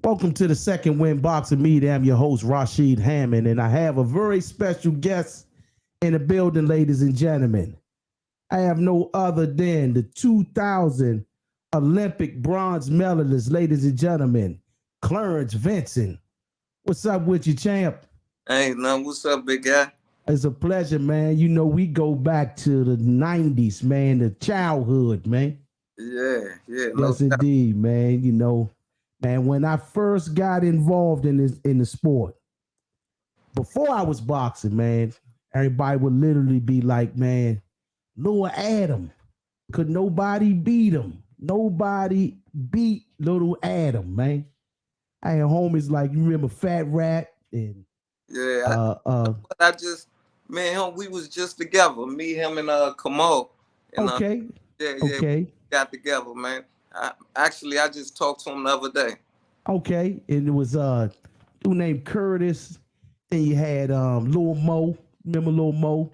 Welcome to the Second Win Boxing Meet. I'm your host, Rashid Hammond, and I have a very special guest in the building, ladies and gentlemen. I have no other than the 2000 Olympic bronze medalist, ladies and gentlemen, Clarence Vinson. What's up with you, champ? Hey, man, what's up, big guy? It's a pleasure, man. You know, we go back to the 90s, man, the childhood, man. Yeah, no Yes, doubt. indeed, man. You know, man, when I first got involved in the sport, before I was boxing, man, everybody would literally be like, man, Little Adam, could nobody beat him? Nobody beat Little Adam, man. I had homies like, you remember Fat Rat and Yeah, uh uh I just, man, we was just together. Me, him, and Kamal, and okay, yeah, we okay, got together, man. I just talked to him the other day. okay. And it was dude named Curtis. Then you had Lil Mo. Remember Lil Mo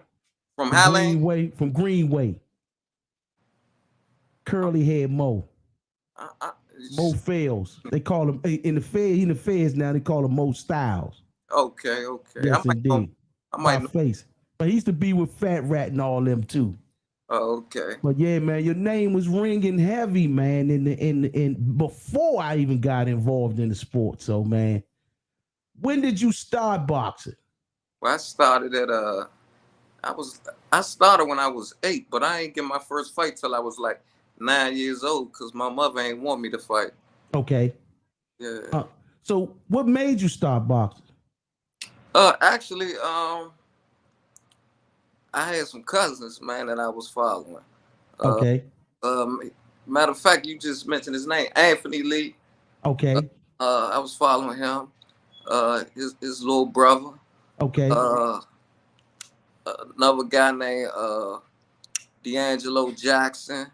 From from Highland. Greenway? From Greenway. Curly head Mo. I, I, Mo Fails. They call him in the feds now. They call him Mo Styles. okay. Yes, indeed. I By might know. face. But he used to be with Fat Rat and all them too. Okay. But yeah, man, your name was ringing heavy, man, in before I even got involved in the sport. So, man, when did you start boxing? Well, I was, I started when I was 8, but I ain't get my first fight till I was like 9 years old, cause my mother ain't want me to fight. Okay. Yeah. Uh, so, what made you start boxing? Actually, I had some cousins, man, that I was following. Uh, Okay. um, Matter of fact, you just mentioned his name, Anthony Lee. Uh, Okay. I was following him. His little brother. Okay. Uh, Another guy named D'Angelo Jackson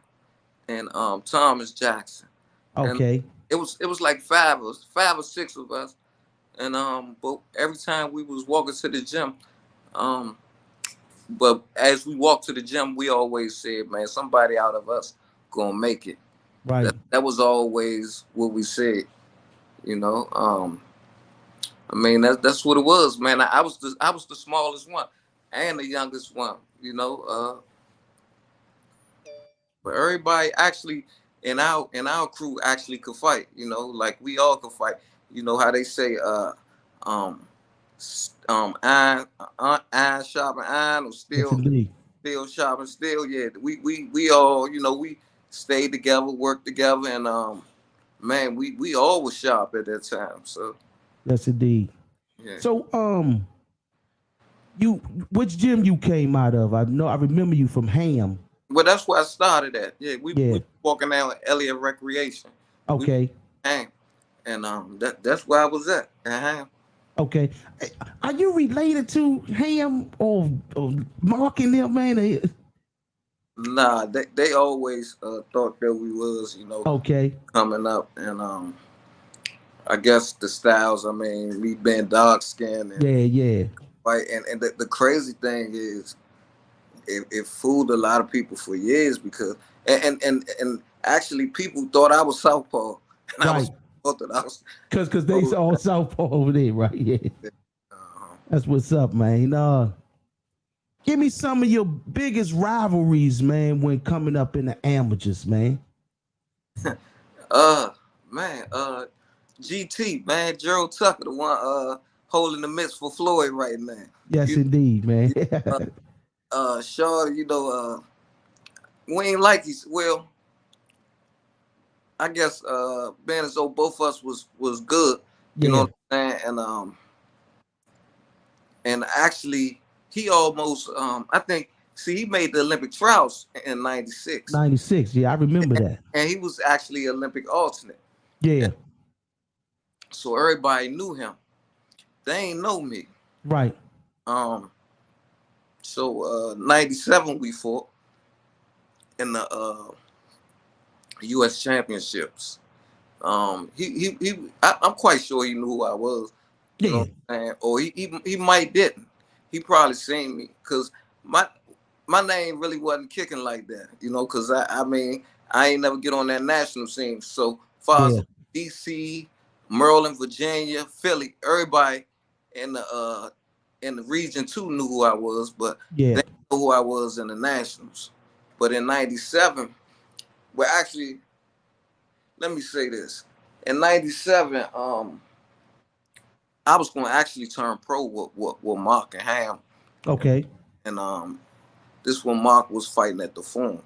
and Thomas Jackson. And Okay. it was like five or six of us. And but every time we was walking to the gym, um, but as we walked to the gym, we always said, man, somebody out of us gonna make it. Right. That was always what we said, you know. I mean that's what it was, man. I was the smallest one and the youngest one, you know. But everybody actually in our crew actually could fight, you know, like we all could fight. You know how they say um iron, iron sharpen iron, or Yes, steel indeed. steel sharpen steel. Yeah, we all, you know, we stayed together, worked together, and man, we all was sharp at that time. So Yes, indeed. yeah. So, you which gym you came out of? I know I remember you from Ham. Well, that's where I started at. Yeah, we Yeah. walking down Elliott Recreation. We Okay. hang, and that's where I was at. Okay. Are you related to Ham or Mark and them, man? Nah, they always thought that we was, you know, Okay. coming up, and I guess the styles. I mean, me being dark skinned and Yeah, yeah. white, and the crazy thing is, it fooled a lot of people for years, because and actually people thought I was southpaw, and I was Right. thought that I was. Cause they Oh, all Southpaw over there, right? Yeah. uh, That's what's up, man. Give me some of your biggest rivalries, man, when coming up in the amateurs, man. uh man, GT, man, Gerald Tucker, the one holding the mitts for Floyd right now. Yes, You indeed, man. uh, Shaw, you know, we ain't like these. Well, I guess being as though both of us was good, you know Yeah. what I'm saying? And actually he almost I think, see, he made the Olympic trials in '96. 96. Yeah, I remember that. And he was actually Olympic alternate. Yeah. So everybody knew him. They ain't know me. Right. Um so '97 we fought in the US championships. I'm quite sure he knew who I was. You know Yeah. what I'm saying? Or he might didn't. He probably seen me, because my my name really wasn't kicking like that. You know, because I mean I ain't never get on that national scene. So far as Yeah. DC, Maryland, Virginia, Philly, everybody in the region too knew who I was, but Yeah. they knew who I was in the nationals. But in '97, well, actually, let me say this: in '97, I was going to actually turn pro with Mark and Ham, Okay. and this when Mark was fighting at the Forum,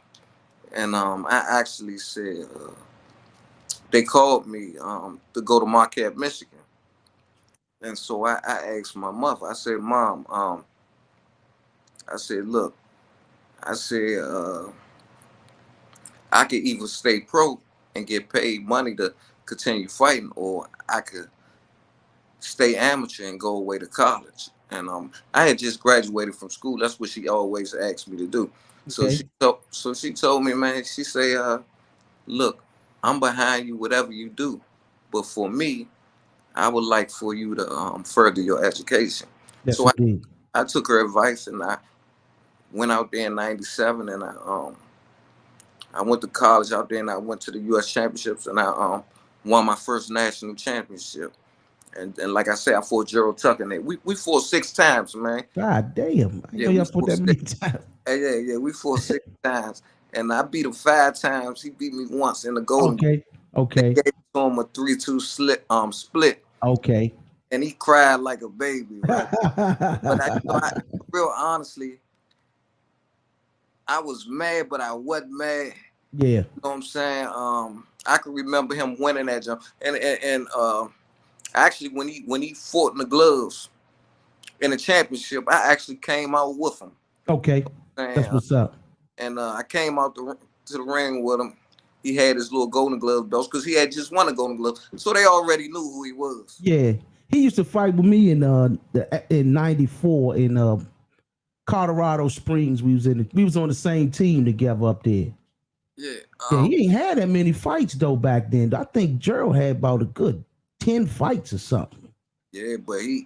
and I actually said they called me to go to Marquette, Michigan, and so I asked my mother. I said, "Mom, I said, look, I said I could either stay pro and get paid money to continue fighting, or I could stay amateur and go away to college." And I had just graduated from school. That's what she always asked me to do. Okay. So she told me, man, she say, look, I'm behind you, whatever you do, but for me, I would like for you to further your education. Yes, So indeed. I took her advice and I went out there in '97 and I went to college out there and I went to the U.S. Championships and I won my first national championship. And like I said, I fought Gerald Tucker. And we fought 6 times, man. God damn. I Yeah, know we y'all fought fought that many six. times. Yeah. We fought 6 times, and I beat him 5 times. He beat me once in the Golden Glove. Okay. They Okay. gave it to him a 3-2 split, Okay. and he cried like a baby, right? But real honestly, I was mad, but I wasn't mad. Yeah. You know what I'm saying? I can remember him winning that jump, and actually when he fought in the gloves in the championship, I actually came out with him. Okay. And, That's what's up. I came out to the ring with him. He had his little Golden Glove belts because he had just won a Golden Glove, so they already knew who he was. Yeah. He used to fight with me in '94 in Colorado Springs. We was on the same team together up there. Yeah, Yeah, he ain't had that many fights though back then. I think Gerald had about a good 10 fights or something. yeah, but he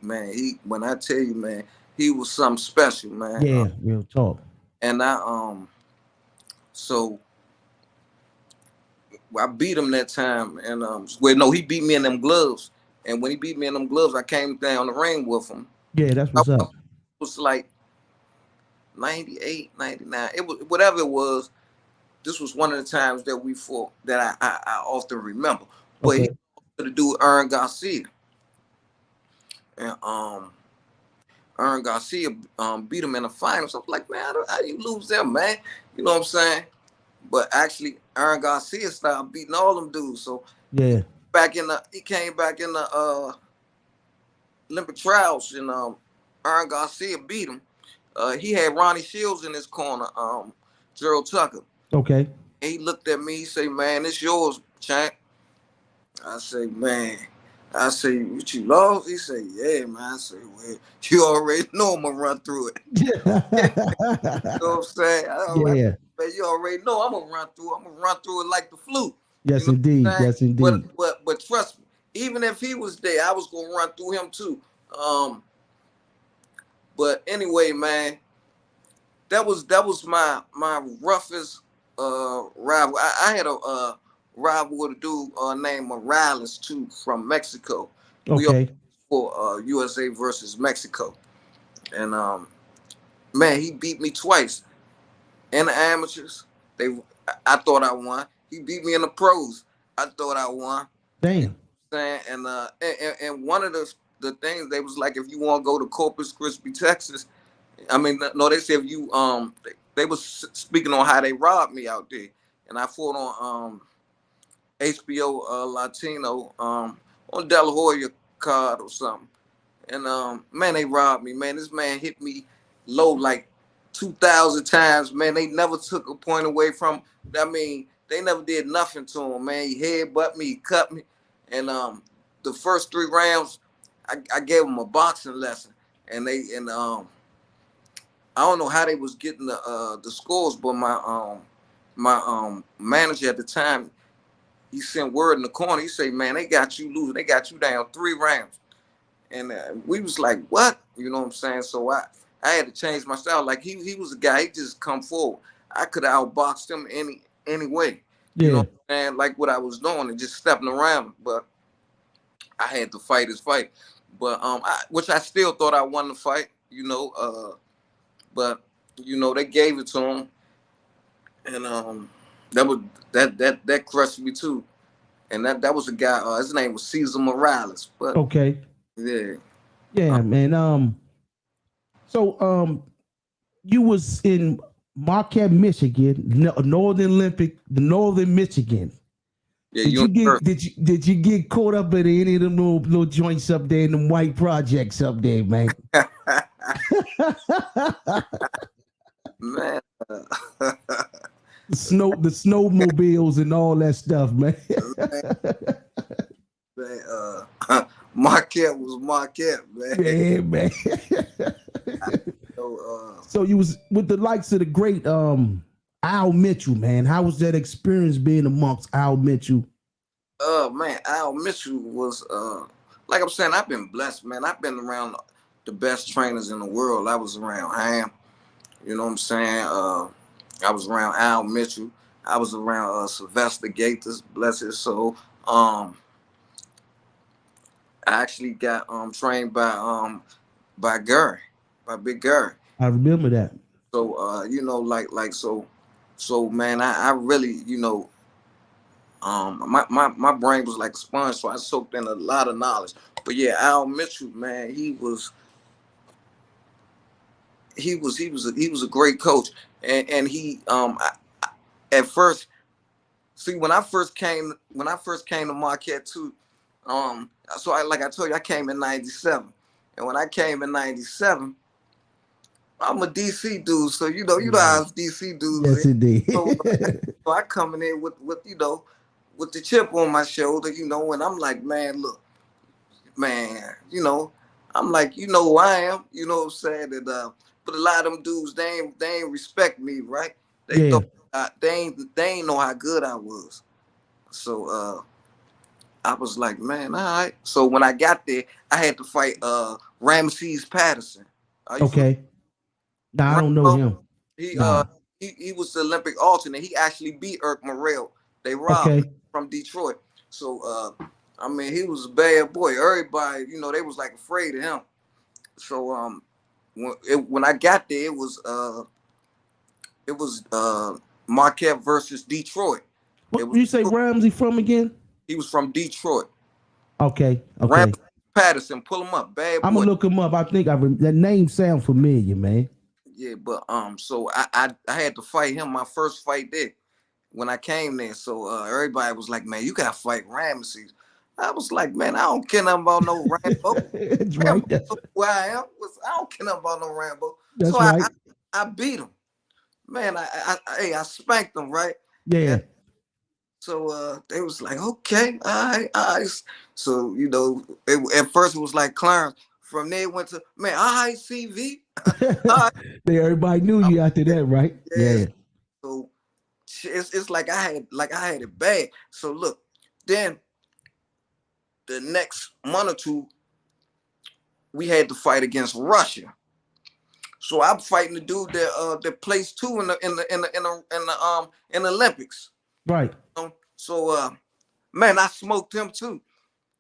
when I tell you, man, he was something special, man. Yeah, real talk. And so I beat him that time, and well, no, he beat me in them gloves. And when he beat me in them gloves, I came down the ring with him. Yeah, that's I what's up. was like 98, 99. It was whatever it was. This was one of the times that we fought that I often remember. But he Okay. to do Aaron Garcia, and Aaron Garcia beat him in the finals. I was like, man, how you lose them, man? You know what I'm saying? But actually, Aaron Garcia started beating all them dudes. So Yeah. he came back in the Olympic trials, and Aaron Garcia beat him. He had Ronnie Shields in his corner, Gerald Tucker. Okay. And he looked at me, he said, man, it's yours, champ. I say, man. I say, what you lost? He say, yeah, man. I say, well, you already know I'm gonna run through it. You know what I'm saying? Yeah. Man, you already know I'm gonna run through it. I'm gonna run through it like the flu. You Yes, know what indeed. I'm saying? Yes, indeed. But trust me, even if he was there, I was gonna run through him too. But anyway, man, that was my roughest rival. I had a rival with a dude named Morales too from Mexico. We all Okay. for USA versus Mexico, and man, he beat me twice in the amateurs. I thought I won. He beat me in the pros. I thought I won. You know Damn. what I'm saying? And one of the things they was like, if you want to go to Corpus Christi, Texas, I mean, no, they said if you they was speaking on how they robbed me out there, and I fought on HBO Latino on De La Hoya card or something, and man, they robbed me, man. This man hit me low like 2,000 times, man. They never took a point away from. I mean, they never did nothing to him, man. He headbutt me, he cut me, and the first 3 rounds, I gave him a boxing lesson, and I don't know how they was getting the scores, but my manager at the time, he sent word in the corner. He said, "Man, they got you losing. They got you down 3 rounds." And we was like, "What?" You know what I'm saying? So I had to change my style. Like he was a guy. He just come forward. I could have outboxed him any way. You know Yeah. what I'm saying? Like what I was doing and just stepping around. But I had to fight his fight, but which I still thought I won the fight, but they gave it to him, and that was that crushed me too, and that was a guy. His name was Cesar Morales, but Okay. yeah, Yeah, man. So you was in Marquette, Michigan, the Northern Michigan. yeah, Did you get did you get caught up in any of them little joints up there in them white projects up there, man? man. The snowmobiles and all that stuff, man. man, Marquette was Marquette, man. Yeah, man. So, So you was with the likes of the great Al Mitchell, man. How was that experience being amongst Al Mitchell? man, Al Mitchell was like I'm saying, I've been blessed, man. I've been around the best trainers in the world. I was around Ham, you know what I'm saying? I was around Al Mitchell. I was around Sylvester Gaiters, bless his soul. I actually got trained by Gary, by Big Gary. I remember that. So so man, I really, my brain was like a sponge, so I soaked in a lot of knowledge. But yeah, Al Mitchell, man, he was a great coach, and he at first, see, when I first came to Marquette too, so I told you, I came in '97, and when I came in '97, I'm a DC dude, so you know how DC dudes Yes, is. indeed. So, so I coming in with the chip on my shoulder, and I'm like, man, look, man, I'm like, who I am, you know what I'm saying? And but a lot of them dudes, they ain't respect me, right? They Yeah. thought they ain't know how good I was. So I was like, man, all right. So when I got there, I had to fight Ramses Patterson. Are you familiar? Okay. Nah, I don't know Rambo? him. He Nah. he was the Olympic alternate. He actually beat Irk Morrell. They robbed him Okay. from Detroit. So I mean, he was a bad boy. Everybody, they was like afraid of him. So when I got there, it was Marquette versus Detroit. It What was you say Ramsey from again? He was from Detroit. Okay. Okay. Ramsey Patterson, pull him up, bad I'm boy. gonna look him up. I think that name sounds familiar, man. Yeah, but so I had to fight him my first fight there when I came there. So everybody was like, man, you gotta fight Ramesses. I was like, man, I don't care nothing about no Rambo. That's right. Rambo knows who I am. I don't care nothing about no Rambo. So That's I right. I, I beat him. Man, I spanked him, right? Yeah. And so they was like, okay, all right, all right. So, at first it was like Clarence. From there it went to, man, all right, CV. All right. Everybody knew you after that, right? Yes. Yeah. So it's like I had it bad. So look, then the next month or two, we had to fight against Russia. So I'm fighting the dude that placed two in the Olympics. Right. So man, I smoked him too.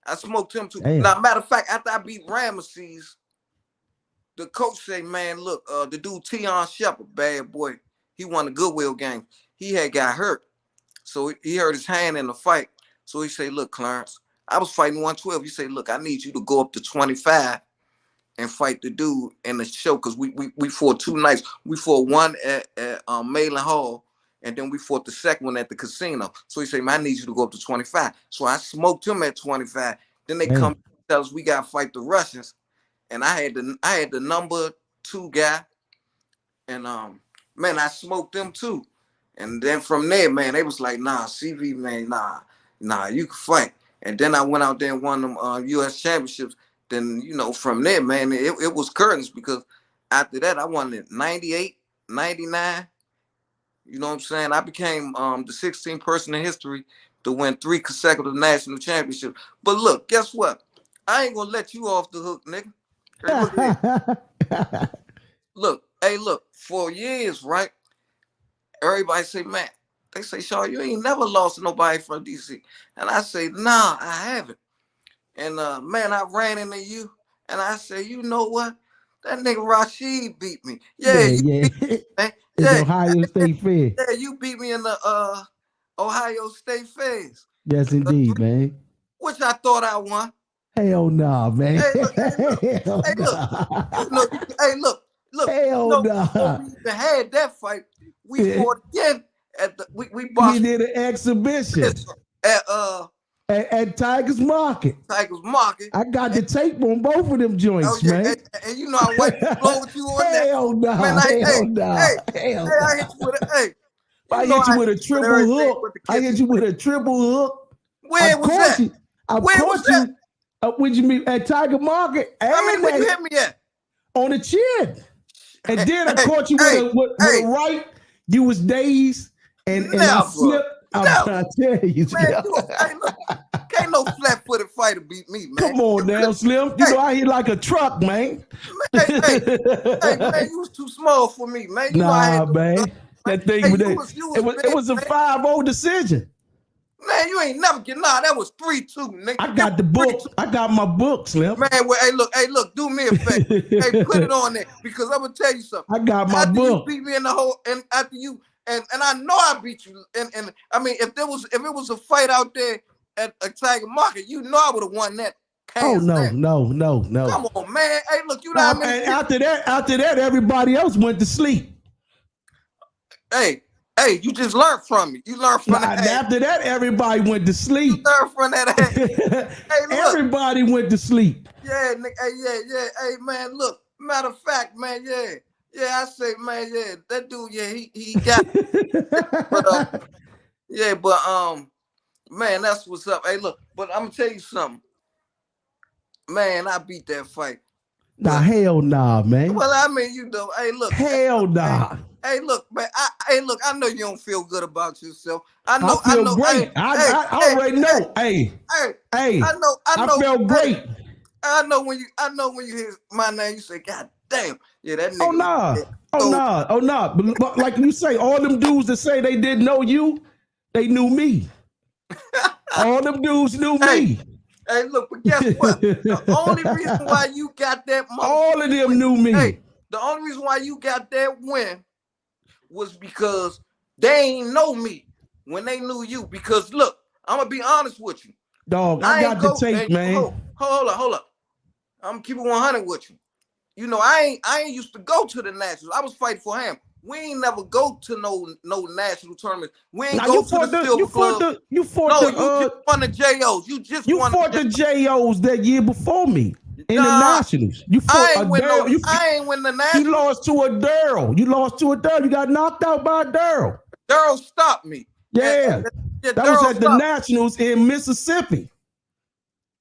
Damn. Now, matter of fact, after I beat Ramesses, the coach say, man, look, the dude Tion Shepard, bad boy, he won the Goodwill game. He had got hurt. So he hurt his hand in the fight. So he say, look, Clarence, I was fighting 112. He say, look, I need you to go up to 25 and fight the dude in the show, because we fought 2 nights. We fought one at Malin Hall, and then we fought the second one at the casino. So he said, man, I need you to go up to 25. So I smoked him at 25. Then they come Damn. tell us we gotta fight the Russians. And I had the number 2 guy, and man, I smoked them too. And then from there, man, they was like, nah, CV, man, nah, you can fight. And then I went out there and won them US championships. Then, from there, man, it was curtains, because after that, I won it 98, 99. You know what I'm saying? I became the 16th person in history to win 3 consecutive national championships. But look, guess what? I ain't gonna let you off the hook, nigga. Hey, look here. Look, hey, look, for years, right? Everybody say, man, they say, Shaw, you ain't never lost to nobody from DC. And I say, nah, I haven't. And man, I ran into you, and I said, you know what? That nigga Rashid beat me. Yeah, Yeah, you yeah. beat me, man. It's Yeah, Ohio State Fair. yeah, you beat me in the Ohio State Fairs, Yes, the indeed, three, man. which I thought I won. Hell nah, man. Hey, look, Hell hey, look. You nah. know, hey, look. You Hell know, before nah. we even had that fight, we Yeah. fought again at the we We boxed did an exhibition at at Tigers Market. Tigers Market. I got the And, tape on both of them oh joints, yeah, man. and you know I wiped the floor with you on that. Hell Man, nah. I Hell nah. Hell I hit nah. you with a hey. You I know hit you I with hit a you with triple everything hook. with the I hit kitchen. you with a triple hook. Where was caught that? you. I Where was caught that? you. When you meet at Tiger Market How many and where you hit me at? on the chin. And then I Hey, caught you hey, with hey, a right. You was dazed and I never, slipped. I'm never. trying to tell you, Man, Slim. hey, look, can't no flat-footed fighter beat me, man. Come on now, Slim. You Hey, know I hit like a truck, man. hey, man, you was too small for me, man. You know I had Nah, to. man. That thing Hey, with you it was was big, a man. 5-0 decision. Man, you ain't never get that was 3-2, nigga. I It got the was 3-2. book. I got my book, Slim. Man, well, hey, look, do me a favor. Hey, put it on there because I'm gonna tell you something. I got my After you book. beat me in the whole, and after you, and I know I beat you, and I mean, if it was a fight out there at a Tiger Market, you know I would have won that. Oh Hands no, down. no. Come on, man. Hey, look, you know how many And people. after that, everybody else went to sleep. Hey, you just learned from me. You learned from Nah, that. Hey, after that, everybody went to you sleep. learned from that. Hey, look. Everybody went to sleep. Yeah, nigga. Hey, yeah. Hey, man, look. Matter of fact, man, yeah. I say, man, yeah, that dude, yeah, he got it. But yeah, but man, that's what's up. Hey, look, but I'm gonna tell you something. Man, I beat that fight. Nah, But hell nah, man. well, I mean, you know, hey, look. Hell nah. Hey, look, man. Look. I know you don't feel good about yourself. I I know. feel Hey, great. I already know. Hey, I know. I felt Hey, great. I know when you hear my name, you say, "God damn, yeah, that Oh nigga." nah. Oh So, nah. Oh nah. But like you say, all them dudes that say they didn't know you, they knew me. All them dudes knew hey, me. look, but guess what? The only reason why you got that All of them win, knew me. the only reason why you got that win was because they ain't know me when they knew you. Because look, I'm gonna be honest with you. Dog, I I ain't got the go. tape, Hey, man. hold up. I'm keeping 100 with you. You know, I ain't used to go to the nationals. I was fighting for him. We ain't never go to no national tournaments. We ain't Now go to the Silver Club. No, you just won the JOs. You just you won fought the the JOs that year before me in the Nah, nationals. You fought a Daryl. I ain't win the You nationals. lost to a Daryl. You got knocked out by a Daryl. Daryl stopped me. Yeah. That was Daryl at the nationals in Mississippi.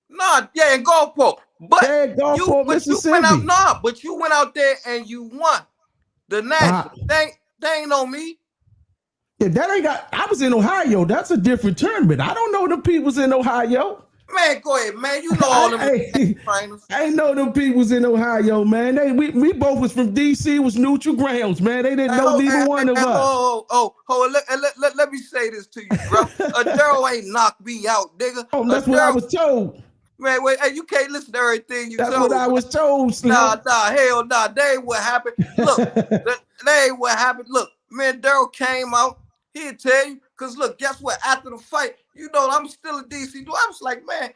Nah, yeah, in Gulfport. But Yeah, Gulfport, you went out. Mississippi. Nah, but you went out there and you won the national. They ain't on me. Yeah, that ain't got. I was in Ohio. That's a different tournament. I don't know them peoples in Ohio. Man, go ahead, man. You know all them I ain't know them peoples in Ohio, man. We both was from DC. Was neutral grounds, man. They didn't know neither one of us. Let me say this to you, bro. A Daryl ain't knocked me out, nigga. Oh, that's what I was told. Man, wait, hey, you can't listen to everything you That's told. what I was told, Slim. Nah, hell nah. That ain't what happened. Look, that ain't what happened. Look, man, Daryl came out. He'll tell you. Because look, guess what? After the fight, you know, I'm still a DC dude. I was like, man,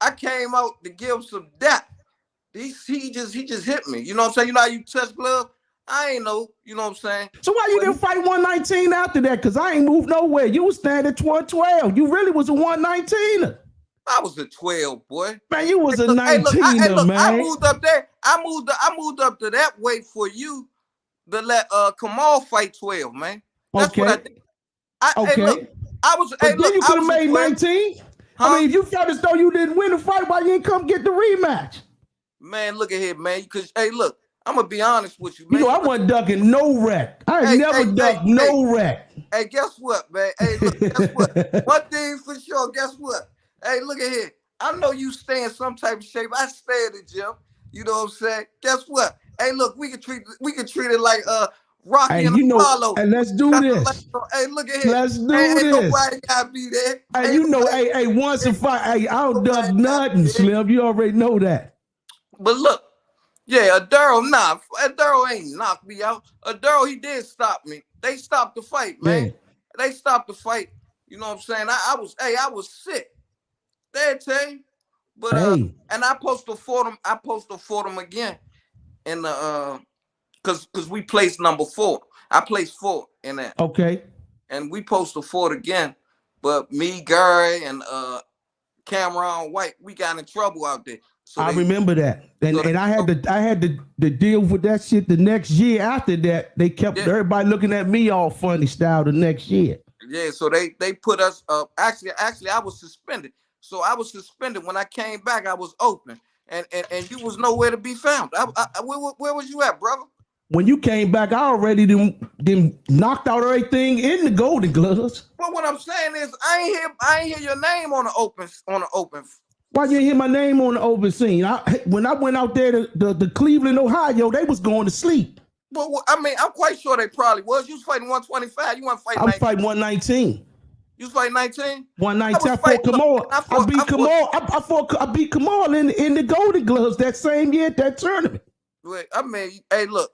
I came out to give him some depth. He just hit me. You know what I'm saying? You know how you touch glove? I ain't know. You know what I'm saying? So why you didn't fight 119 after that? Because I ain't moved nowhere. You was standing at 112. You really was a 119er. I was a 12, boy. Man, you was a 19er, man. I moved up there. I moved up to that weight for you to let Kamal fight 12, man. That's what I did. Hey, look, I was. But then you could have made 19. Huh? I mean, if you felt as though you didn't win the fight, why you didn't come get the rematch? Man, look at here, man. Because hey, look, I'm gonna be honest with you, man. You know, I wasn't ducking no wreck. I never ducked no wreck. Hey, guess what, man? Hey, look, guess what? One thing for sure. Guess what? Hey, look at here. I know you stay in some type of shape. I stay in the gym. You know what I'm saying? Guess what? Hey, look, we can treat it like Rocky Hey, and you know, Apollo. and let's do That's the this. last. Hey, look at here. Let's do Ain't this. nobody gotta be there. Hey, Ain't you know, nobody, hey, once and fight. Hey, I don't nobody done gotta nothing, be there. Slim. You already know that. But look, yeah, Aduro ain't knocked me out. Aduro, he did stop me. They stopped the fight, man. Yeah. They stopped the fight. You know what I'm saying? I was sick. They tell you. But Hey, and I posted for them. I posted for them again in the cause we placed number 4. I placed 4 in that. okay. And we posted for it again. But me, Gary, and Cameron White, we got in trouble out there. So I they remember that. And so they, and I had to deal with that shit the next year after that. They kept yeah, everybody looking at me all funny style the next year. yeah. So they put us up. Actually, I was suspended. So I was suspended. When I came back, I was open. And you was nowhere to be found. Where was you at, brother? When you came back, I already done knocked out everything in the Golden Gloves. Well, what I'm saying is, I ain't hear your name on the open. Why you hear my name on the open scene? When I went out there to Cleveland, Ohio, they was going to sleep. But I mean, I'm quite sure they probably was. You was fighting 125. You weren't fighting I was 19. fighting 119. You was fighting 19. 119. I fought Look, Kamal. I I fought, beat Kamal. I beat Kamal in the Golden Gloves that same year at that tournament. I mean, hey, look,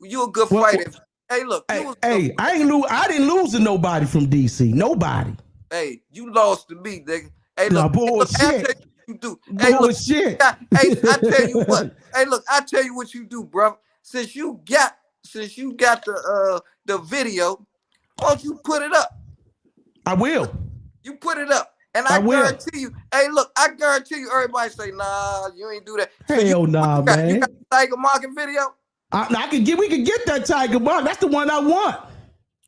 you a good Well, fighter. Hey, look, you was a good fighter. I didn't lose to nobody from DC. Nobody. Hey, you lost to me, nigga. Hey, No look, bullshit. I tell you what you do. Hey, look, Bullshit. hey, I tell you what. Hey, look, I tell you what you do, bro. Since you got the video, why don't you put it up? I will. You put it up. And I I will. guarantee you, hey, look, I guarantee you, everybody say, nah, you ain't do that. So Hell nah, man. You got the Tiger Market video? We can get that Tiger Mark. That's the one I want.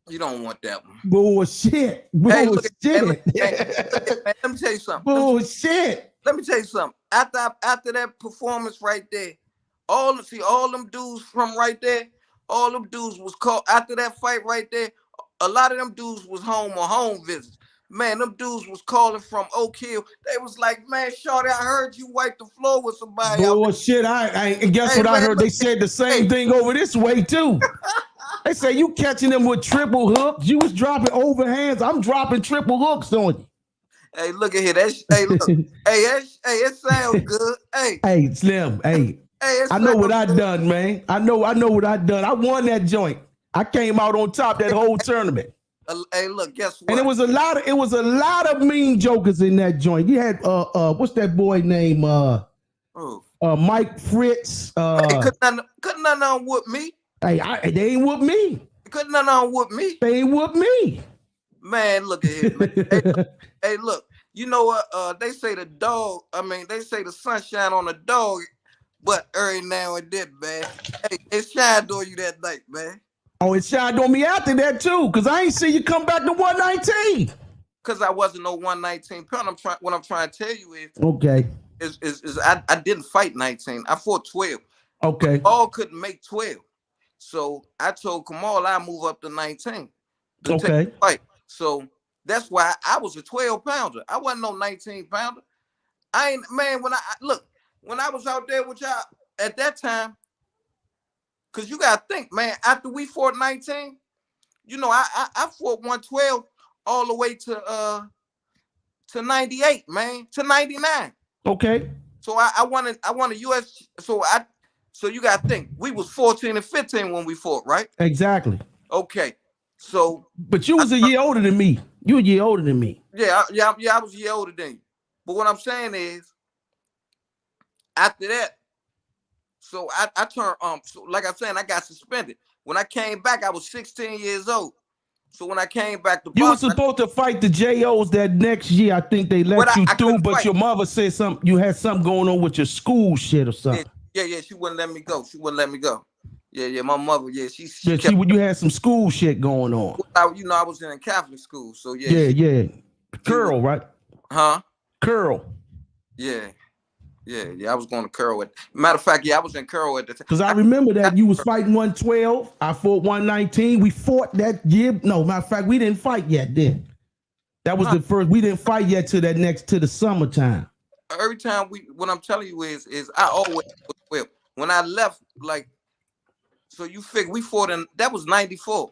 You don't want that one. Bullshit. Hey, Bullshit. look, man, let me tell you something. Bullshit. Let me tell you something. After that performance right there, all them dudes from right there, all them dudes was called after that fight right there. A lot of them dudes was home on home visits. Man, them dudes was calling from Oak Hill. They was like, man, shorty, I heard you wipe the floor with somebody out there. Bullshit. And guess Hey, what I man, heard? They said the same thing over this way too. They say you catching them with triple hooks. You was dropping overhands. I'm dropping triple hooks on you. Hey, look at here. Hey, look. It sounds good. Hey, Hey, Slim. Hey, I know what I done, man. I know what I done. I won that joint. I came out on top that whole tournament. Hey, look, guess what? And it was a lot of mean jokers in that joint. You had what's that boy name? Mike Fritz. Hey, couldn't none whoop me. Hey, they ain't whoop me. Couldn't none whoop me. They ain't whoop me. Man, look at here, man. Hey, look. You know what? They say they say the sunshine on a dog, but every now and then, man. Hey, it shined on you that night, man. Oh, it shined on me after that too, cause I ain't see you come back to 119. Cause I wasn't no 119 pound. What I'm trying to tell you okay. Is I didn't fight 19. I fought 12. Okay. All couldn't make 12. So I told Kamal I move up to 19 to okay. take the fight. So that's why I was a 12 pounder. I wasn't no 19 pounder. I ain't, man, when I was out there with y'all at that time, because you gotta think, man, after we fought 19, you know, I fought 112 all the way to 98, man, to 99. Okay. So I won a US. So you gotta think, we was 14 and 15 when we fought, right? Exactly. Okay. So but you was a year older than me. You a year older than me. Yeah, I was a year older than you. But what I'm saying is, after that, so I turned so like I'm saying, I got suspended. When I came back, I was 16 years old. So when I came back to you were boxing, supposed to fight the JOs that next year. I think they let you through, but your mother said something. You had something going on with your school shit or something. Yeah, she wouldn't let me go. Yeah, my mother. Yeah, she you had some school shit going on. I was in a Catholic school, so yeah. Yeah. Curl, right? Huh? Curl. Yeah. I was going to Curl. Matter of fact, I was in Curl at the time. Because I remember that you was fighting 112. I fought 119. We fought that year. No, matter of fact, we didn't fight yet then. That was the first. We didn't fight yet to the summertime. Every time what I'm telling you is I always was well. When I left, like So you figure we fought in, that was 94.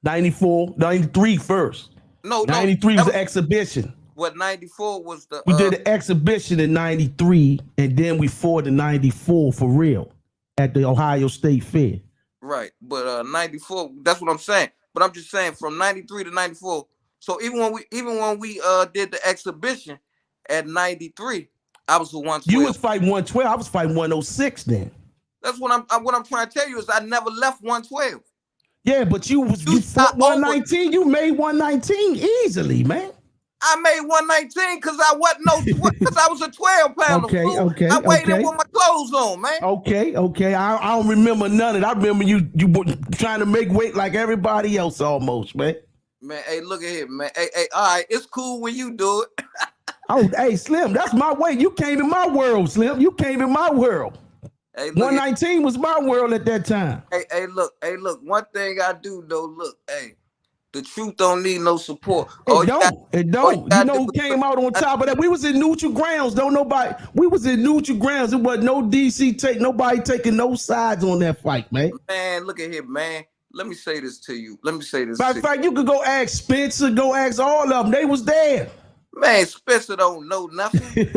94, 93 first. No, 93 was the exhibition. What 94 was the We did an exhibition in 93, and then we fought in 94 for real at the Ohio State Fair. Right, but 94, that's what I'm saying. But I'm just saying from 93 to 94. So even when we did the exhibition at 93, I was the 112. You was fighting 112. I was fighting 106 then. That's what I'm trying to tell you is I never left 112. Yeah, but you fought 119. You made 119 easily, man. I made 119 because I wasn't because I was a 12-pounder. Okay. I weighed in with my clothes on, man. Okay. I don't remember none of it. I remember you were trying to make weight like everybody else almost, man. Man, hey, look at here, man. Hey, all right, it's cool when you do it. Oh, hey, Slim, that's my way. You came in my world, Slim. You came in my world. Hey, 119 was my world at that time. Hey, look. One thing I do though, look, hey, the truth don't need no support. It don't. You know who came out on top of that? We was in neutral grounds. We was in neutral grounds. It was no DC nobody taking no sides on that fight, man. Man, look at here, man. Let me say this to you. Matter of fact, you could go ask Spencer, go ask all of them. They was there. Man, Spencer don't know nothing.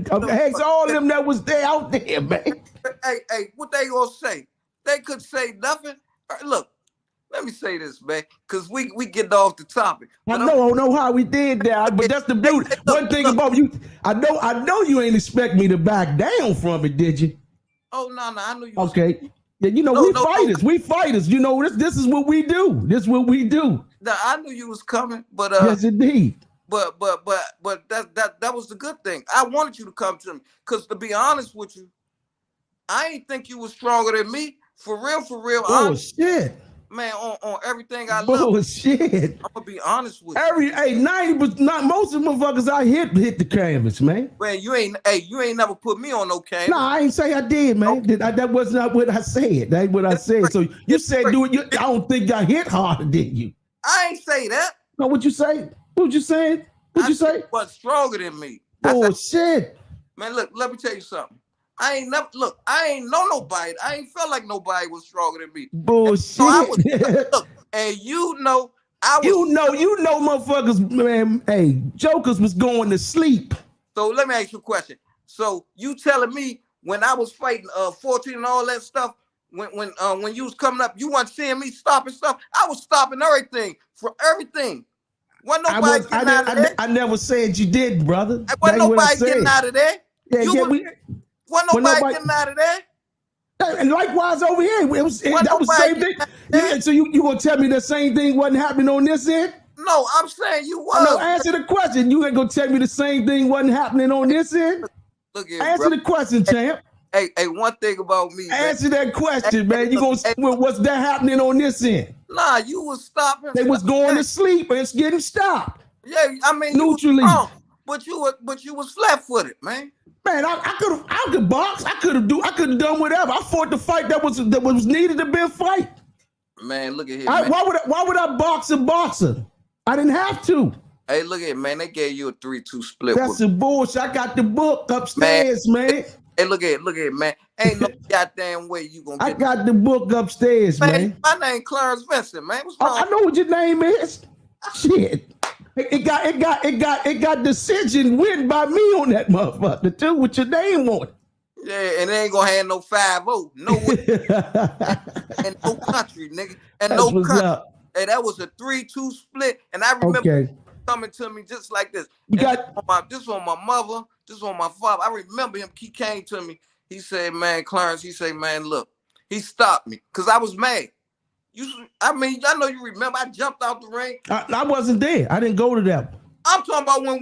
Ask all of them that was there out there, man. Hey, what they gonna say? They could say nothing. Right, look, let me say this, man, because we get off the topic. I know how we did that, but that's the beauty. One thing about you, I know you ain't expect me to back down from it, did you? Oh no, I knew you. Okay. Yeah, you know, we fighters. You know, this is what we do. This is what we do. Now, I knew you was coming, but yes, indeed. But that was the good thing. I wanted you to come to me because, to be honest with you, I ain't think you was stronger than me. For real. Oh shit, man! On everything I love. Oh shit! I'm gonna be honest with you. 90% not most of the motherfuckers I hit the canvas, man. Man, you ain't never put me on no canvas. Nah, I ain't say I did, man. Okay. That was not what I said. That's what I said. So you said do it. I don't think I hit harder, did you? I ain't say that. No, what you say? What you saying? What you say? Was stronger than me. Oh shit, man! Look, let me tell you something. I ain't know nobody. I ain't felt like nobody was stronger than me. Bullshit. So I was, look, and you know, you know, motherfuckers, man. Hey, jokers was going to sleep. So let me ask you a question. So you telling me when I was fighting 14 and all that stuff, when you was coming up, you weren't seeing me stopping stuff? I was stopping everything for everything. Wasn't nobody getting out of there. I never said you did, brother. Wasn't nobody getting out of there. Wasn't nobody getting out of there. And likewise over here, that was the same thing. Yeah, so you gonna tell me the same thing wasn't happening on this end? No, I'm saying you was. No, answer the question. You ain't gonna tell me the same thing wasn't happening on this end? Look here, answer the question, champ. Hey, one thing about me. Answer that question, man. You gonna what's that happening on this end? Nah, you was stopping. They was going to sleep and it's getting stopped. Yeah, I mean neutrally. But you was flat-footed, man. Man, I could box. I could have done whatever. I fought the fight that was needed to be a fight. Man, look at here. Man. Why would I box a boxer? I didn't have to. Hey, look at it, man. They gave you a 3-2 split. That's some bullshit. I got the book upstairs, man. Hey, look at it, man. Ain't no goddamn way you gonna get I got the book upstairs, man. My name Clarence Vinson, man. What's wrong? I know what your name is. Shit. It got decision win by me on that motherfucker too with your name on it. Yeah, and they ain't gonna have no 5-0. No way. And no country, nigga. And that's no country. Up. Hey, that was a 3-2 split. And I remember coming to me just like this. This on my mother, this on my father. I remember him. He came to me. He said, man, Clarence, he said, man, look. He stopped me because I was mad. I know you remember. I jumped out the ring. I wasn't there. I didn't go to that. I'm talking about when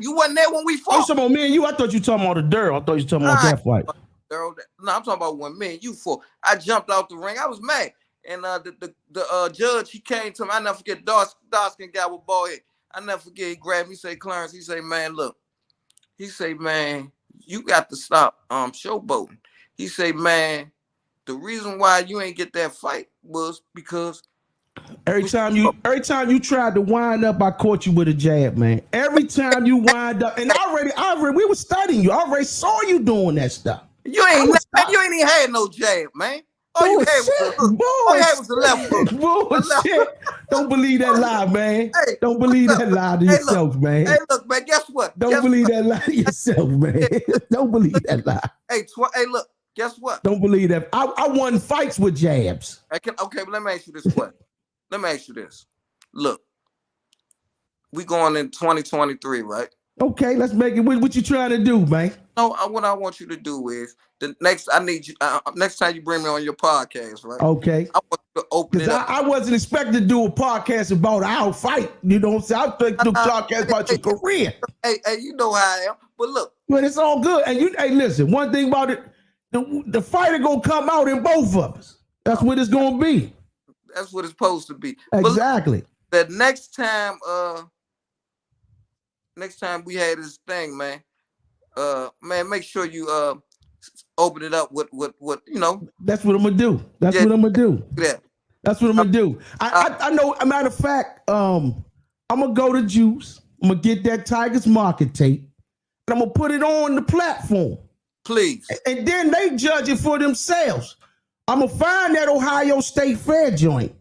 you wasn't there when we fought. I'm talking about me and you. I thought you were talking about the Durrell. I thought you were talking about that fight. No, I'm talking about when me and you fought. I jumped out the ring. I was mad. And the judge, he came to me. I never forget, dark-skinned guy with bald head. I never forget, he grabbed me, he said, Clarence, he said, man, look. He said, man, you got to stop showboating. He said, man, the reason why you ain't get that fight was because every time you tried to wind up, I caught you with a jab, man. Every time you wind up, and we were studying you. I already saw you doing that stuff. You ain't even had no jab, man. All you had was the left hook. Bullshit. Don't believe that lie, man. Hey, Don't believe that lie to yourself, man. Hey, look, man. Guess what? Don't believe that lie to yourself, man. Don't believe that lie. Hey, look. Guess what? Don't believe that. I won fights with jabs. Okay, but let me ask you this question. Let me ask you this. Look, we going in 2023, right? Okay, let's make it. What you trying to do, man? No, what I want you to do is next time you bring me on your podcast, right? Okay. I want you to open it up. I wasn't expecting to do a podcast about our fight. You know what I'm saying? I was expecting to do a podcast about your career. Hey, you know how I am. But look. But it's all good. And hey, listen, one thing about it, the fighter gonna come out in both of us. That's what it's gonna be. That's what it's supposed to be. Exactly. But the next time we had this thing, man, make sure you open it up with you know. That's what I'm gonna do. That's what I'm gonna do. Yeah. That's what I'm gonna do. I know. As a matter of fact, I'm gonna go to Juice. I'm gonna get that Tigers market tape, and I'm gonna put it on the platform. Please. And then they judge it for themselves. I'm gonna find that Ohio State Fair joint.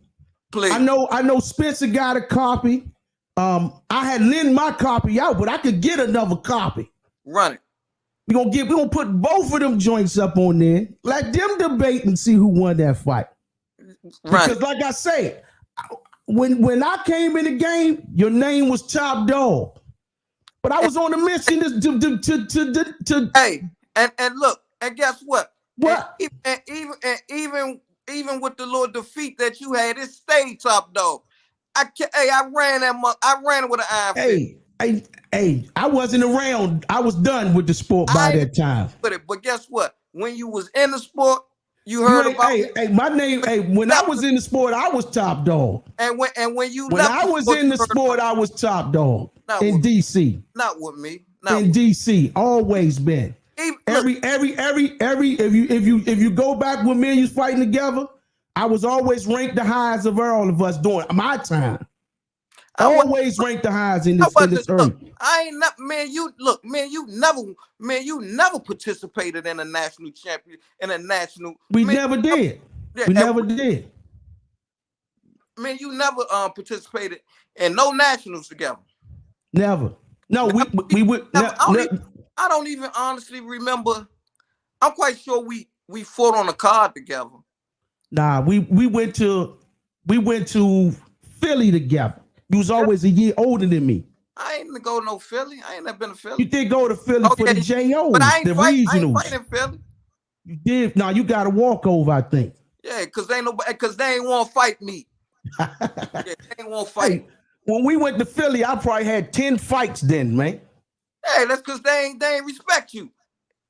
Please. I know Spencer got a copy. I had lent my copy out, but I could get another copy. Run it. We're gonna put both of them joints up on there. Let them debate and see who won that fight. Because like I say, when I came in the game, your name was Top Dog. But I was on a mission to Hey, and look, and guess what? What? And even with the little defeat that you had, it stayed Top Dog. I ran it with an iron fist. Hey, I wasn't around. I was done with the sport by that time. But guess what? When you was in the sport, you heard about it. Hey, my name. Hey, when I was in the sport, I was Top Dog. And when you when I was in the sport, I was Top Dog in DC. Not with me. In DC, always been. If you go back when me and you was fighting together, I was always ranked the highest of all of us during my time. Always ranked the highest in this earth. I ain't not, man. You never participated in a national champion We never did. We never did. Man, you never participated in no nationals together. Never. No, we would. I don't even honestly remember. I'm quite sure we fought on a card together. Nah, we went to Philly together. You was always a year older than me. I ain't go to no Philly. I ain't never been to Philly. You did go to Philly for the JOs, but I ain't the regionals. regionals. I ain't fighting Philly. You did. Now you got a walkover, I think. Yeah, because they ain't want to fight me. They ain't want to fight. Hey, when we went to Philly, I probably had 10 fights then, man. Hey, that's because they ain't respect you.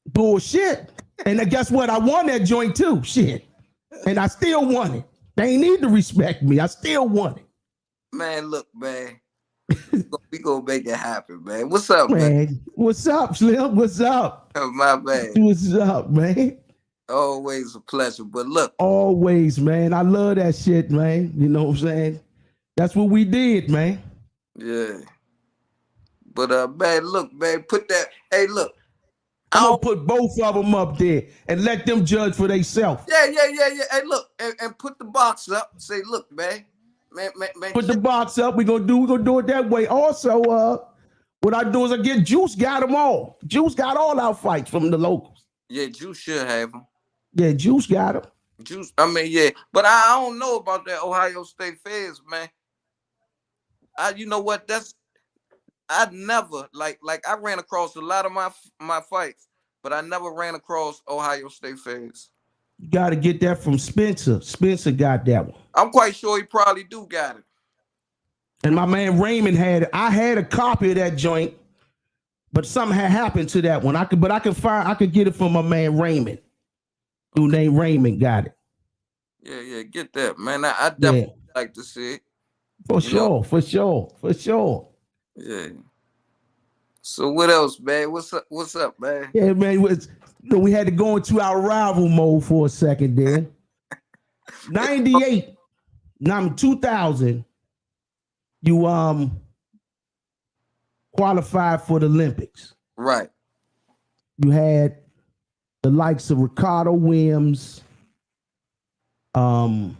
Bullshit. And guess what? I won that joint too. Shit. And I still won it. They ain't need to respect me. I still won it. Man, look, man. We gonna make it happen, man. What's up, man? What's up, Slim? What's up? My man. What's up, man? Always a pleasure. But look. Always, man. I love that shit, man. You know what I'm saying? That's what we did, man. Yeah. But man, look, man, put that. Hey, look. I'm gonna put both of them up there and let them judge for themselves. Yeah. Hey, look, and put the box up. Say, look, man. Man, put the box up. We're gonna do it that way. Also, what I do is I get Juice got them all. Juice got all our fights from the locals. Yeah, Juice should have them. Yeah, Juice got them. Juice, I mean, yeah, but I don't know about that Ohio State Fairs, man. You know what? I never like I ran across a lot of my fights, but I never ran across Ohio State Fairs. You got to get that from Spencer. Spencer got that one. I'm quite sure he probably do got it. And my man Raymond had it. I had a copy of that joint, but something had happened to that one. I could get it from my man Raymond, who named Raymond got it. Yeah, get that, man. I definitely like to see it. For sure. Yeah. So what else, man? What's up, man? Yeah, man. We had to go into our rival mode for a second there. 98, 2000, you qualified for the Olympics. Right. You had the likes of Ricardo Williams, Um,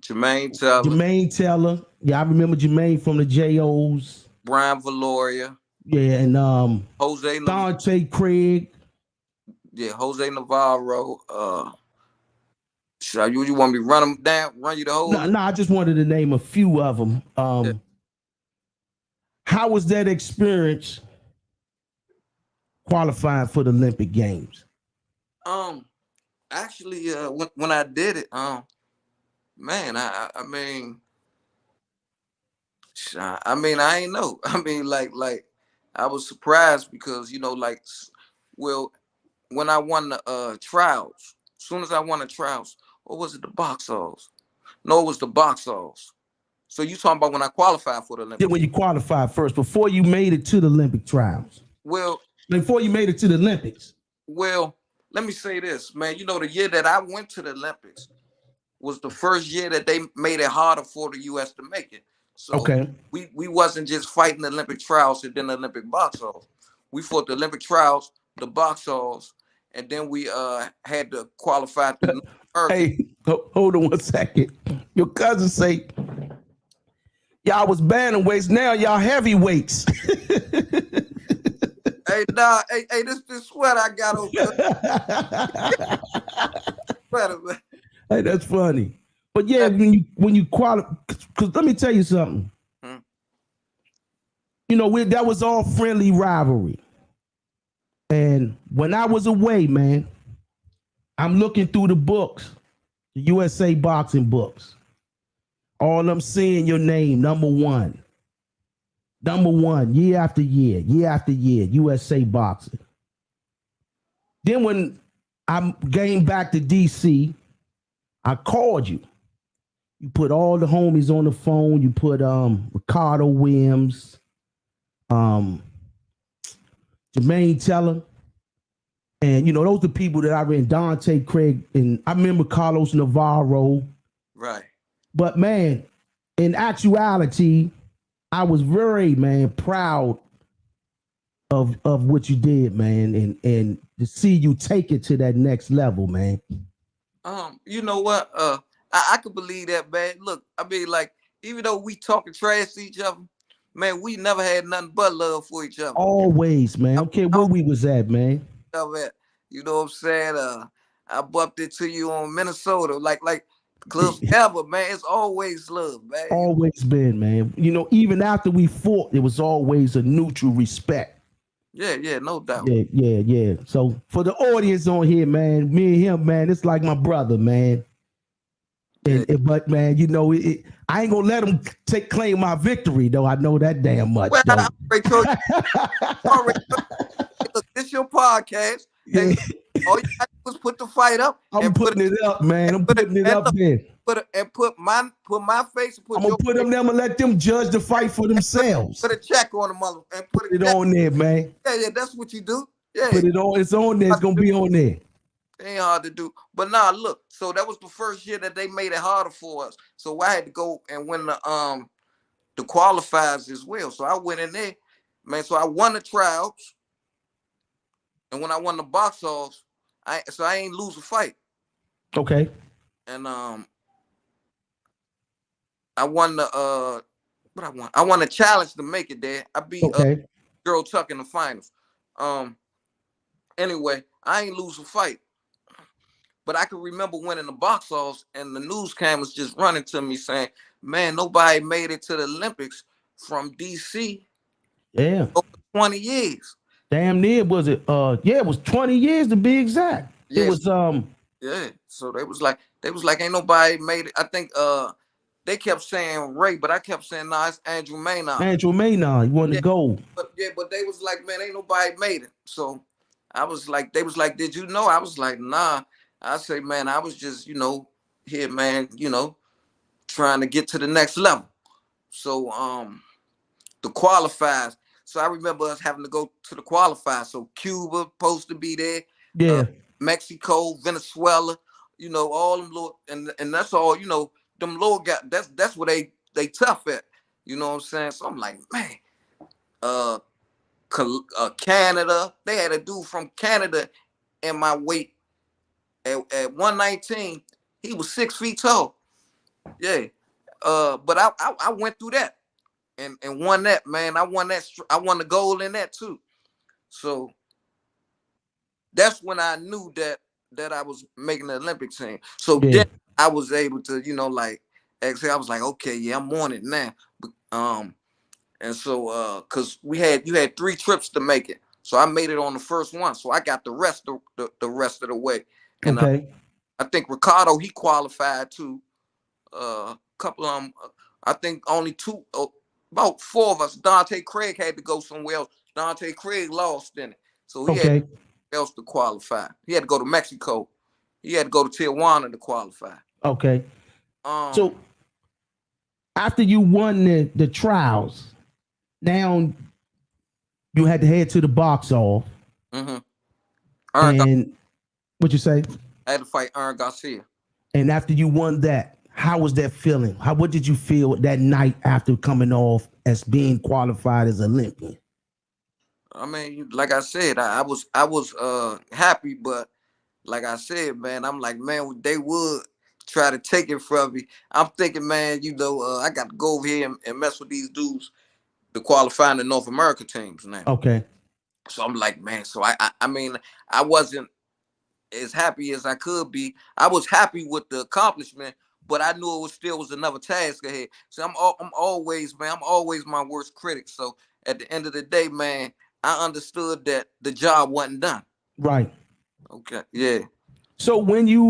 Jermaine Teller, Jermaine Taylor. Yeah, I remember Jermaine from the JOs. Brian Valoria, Yeah, and Jose Dante Craig. Jose Navarro. You want me to run them down? Run you the whole No, list? no, I just wanted to name a few of them. Yeah. How was that experience qualifying for the Olympic Games? Actually, when I did it, man, I ain't know. I mean, like I was surprised because well, when I won the trials, as soon as I won the trials, or was it the box offs? No, it was the box offs. So you talking about when I qualified for the Yeah, Olympics? when you qualified first, before you made it to the Olympic trials, Well, before you made it to the Olympics. well, let me say this, man. You know, the year that I went to the Olympics was the first year that they made it harder for the U.S. to make it. So Okay. we wasn't just fighting the Olympic trials and then the Olympic box offs. We fought the Olympic trials, the box offs, and then we had to qualify through North America. Hey, hold on 1 second. Your cousin say y'all was bantamweights, now y'all heavyweights. Hey, nah, hey, this sweater I got on. Sweater, man. Hey, that's funny. But yeah, when you qualify, because let me tell you something. Hmm. You know, that was all friendly rivalry. And when I was away, man, I'm looking through the books, the USA boxing books. All I'm seeing your name, number one, year after year, USA boxing. Then when I came back to DC, I called you. You put all the homies on the phone. You put Ricardo Williams, Jermaine Teller, and you know those are the people that I ran. Dante Craig, and I remember Carlos Navarro. Right. But man, in actuality, I was very proud of what you did, man, and to see you take it to that next level, man. You know what? I could believe that, man. Look, I mean, like, even though we talking trash to each other, man, we never had nothing but love for each other. Always, man. I don't care where we was at, man. You know what I'm saying? I bumped into you on Minnesota, like clubs ever, man. It's always love, man. Always been, man. You know, even after we fought, it was always a neutral respect. Yeah, no doubt. Yeah. So for the audience on here, man, me and him, man, it's like my brother, man. But man, you know, I ain't gonna let him claim my victory, though. I know that damn much. Well, Though. I already told you. Look, this your podcast. Yeah. And all you got to do is put the fight up. I'm putting it up, man. I'm putting it up there. Put my face. I'm gonna put them there and let them judge the fight for themselves. Put a check on the mother and put it on there, man. Yeah, that's what you do. Yeah. Put it on. It's on there. It's gonna be on there. It ain't hard to do. But now look, so that was the first year that they made it harder for us. So I had to go and win the qualifiers as well. So I went in there, man. So I won the trials. And when I won the box offs, I ain't lose a fight. Okay. And I won the what I won? I won the challenge to make it there. I beat Girl Tuck in the finals. Anyway, I ain't lose a fight. But I can remember winning the box offs and the news cameras just running to me saying, man, nobody made it to the Olympics from DC. Yeah. Over 20 years. Damn near was it? It was 20 years to be exact. Yes. It was Yeah. So they was like, ain't nobody made it. I think they kept saying Ray, but I kept saying, nah, it's Andrew Maynard. Andrew Maynard, you wanted to go. But they was like, man, ain't nobody made it. So I was like, they was like, did you know? I was like, nah. I say, man, I was just, here, man, trying to get to the next level. So the qualifiers. So I remember us having to go to the qualifiers. So Cuba supposed to be there. Yeah. Mexico, Venezuela, all them little, and that's all, them little guys, that's where they tough at. You know what I'm saying? So I'm like, man, Canada, they had a dude from Canada in my weight At 119, he was 6 feet tall. Yeah. But I went through that and won that, man. I won that. I won the gold in that too. So that's when I knew that I was making the Olympic team. So Yeah. then I was able to, like, actually, I was like, okay, yeah, I'm on it now. And so because you had 3 trips to make it. So I made it on the first one. So I got the rest of the rest of the way. And Okay. I think Ricardo, he qualified too. Couple of them, I think only two, about 4 of us. Dante Craig had to go somewhere else. Dante Craig lost in it. So he had Okay. else to qualify. He had to go to Mexico. He had to go to Tijuana to qualify. Okay. Um, So after you won the trials, now you had to head to the box off. mm-hmm. And what you say? I had to fight Aaron Garcia. And after you won that, how was that feeling? What did you feel that night after coming off as being qualified as Olympian? I mean, like I said, I was happy, but like I said, man, I'm like, man, they would try to take it from me. I'm thinking, man, I got to go over here and mess with these dudes to qualify in the North America teams now. Okay. So I'm like, man, so I mean, I wasn't as happy as I could be. I was happy with the accomplishment, but I knew it was still was another task ahead. So I'm always, man, I'm always my worst critic. So at the end of the day, man, I understood that the job wasn't done. Right. Okay, yeah. So when you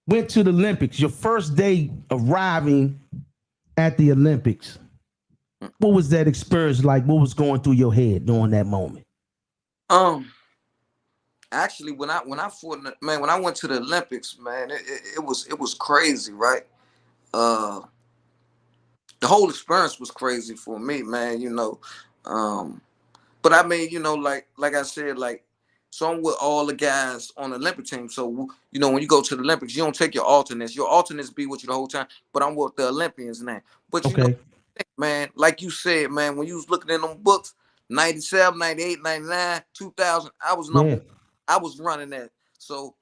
went to the Olympics, your first day arriving at the Olympics, what was that experience like? What was going through your head during that moment? Actually, when I went to the Olympics, man, it was crazy, right? Uh, the whole experience was crazy for me, man. But I mean, like I said, like, so I'm with all the guys on the Olympic team. So when you go to the Olympics, you don't take your alternates. Your alternates be with you the whole time. But I'm with the Olympians now. But Okay. man, like you said, man, when you was looking in them books, 97, 98, 99, 2000, I was Yeah. I was running that. So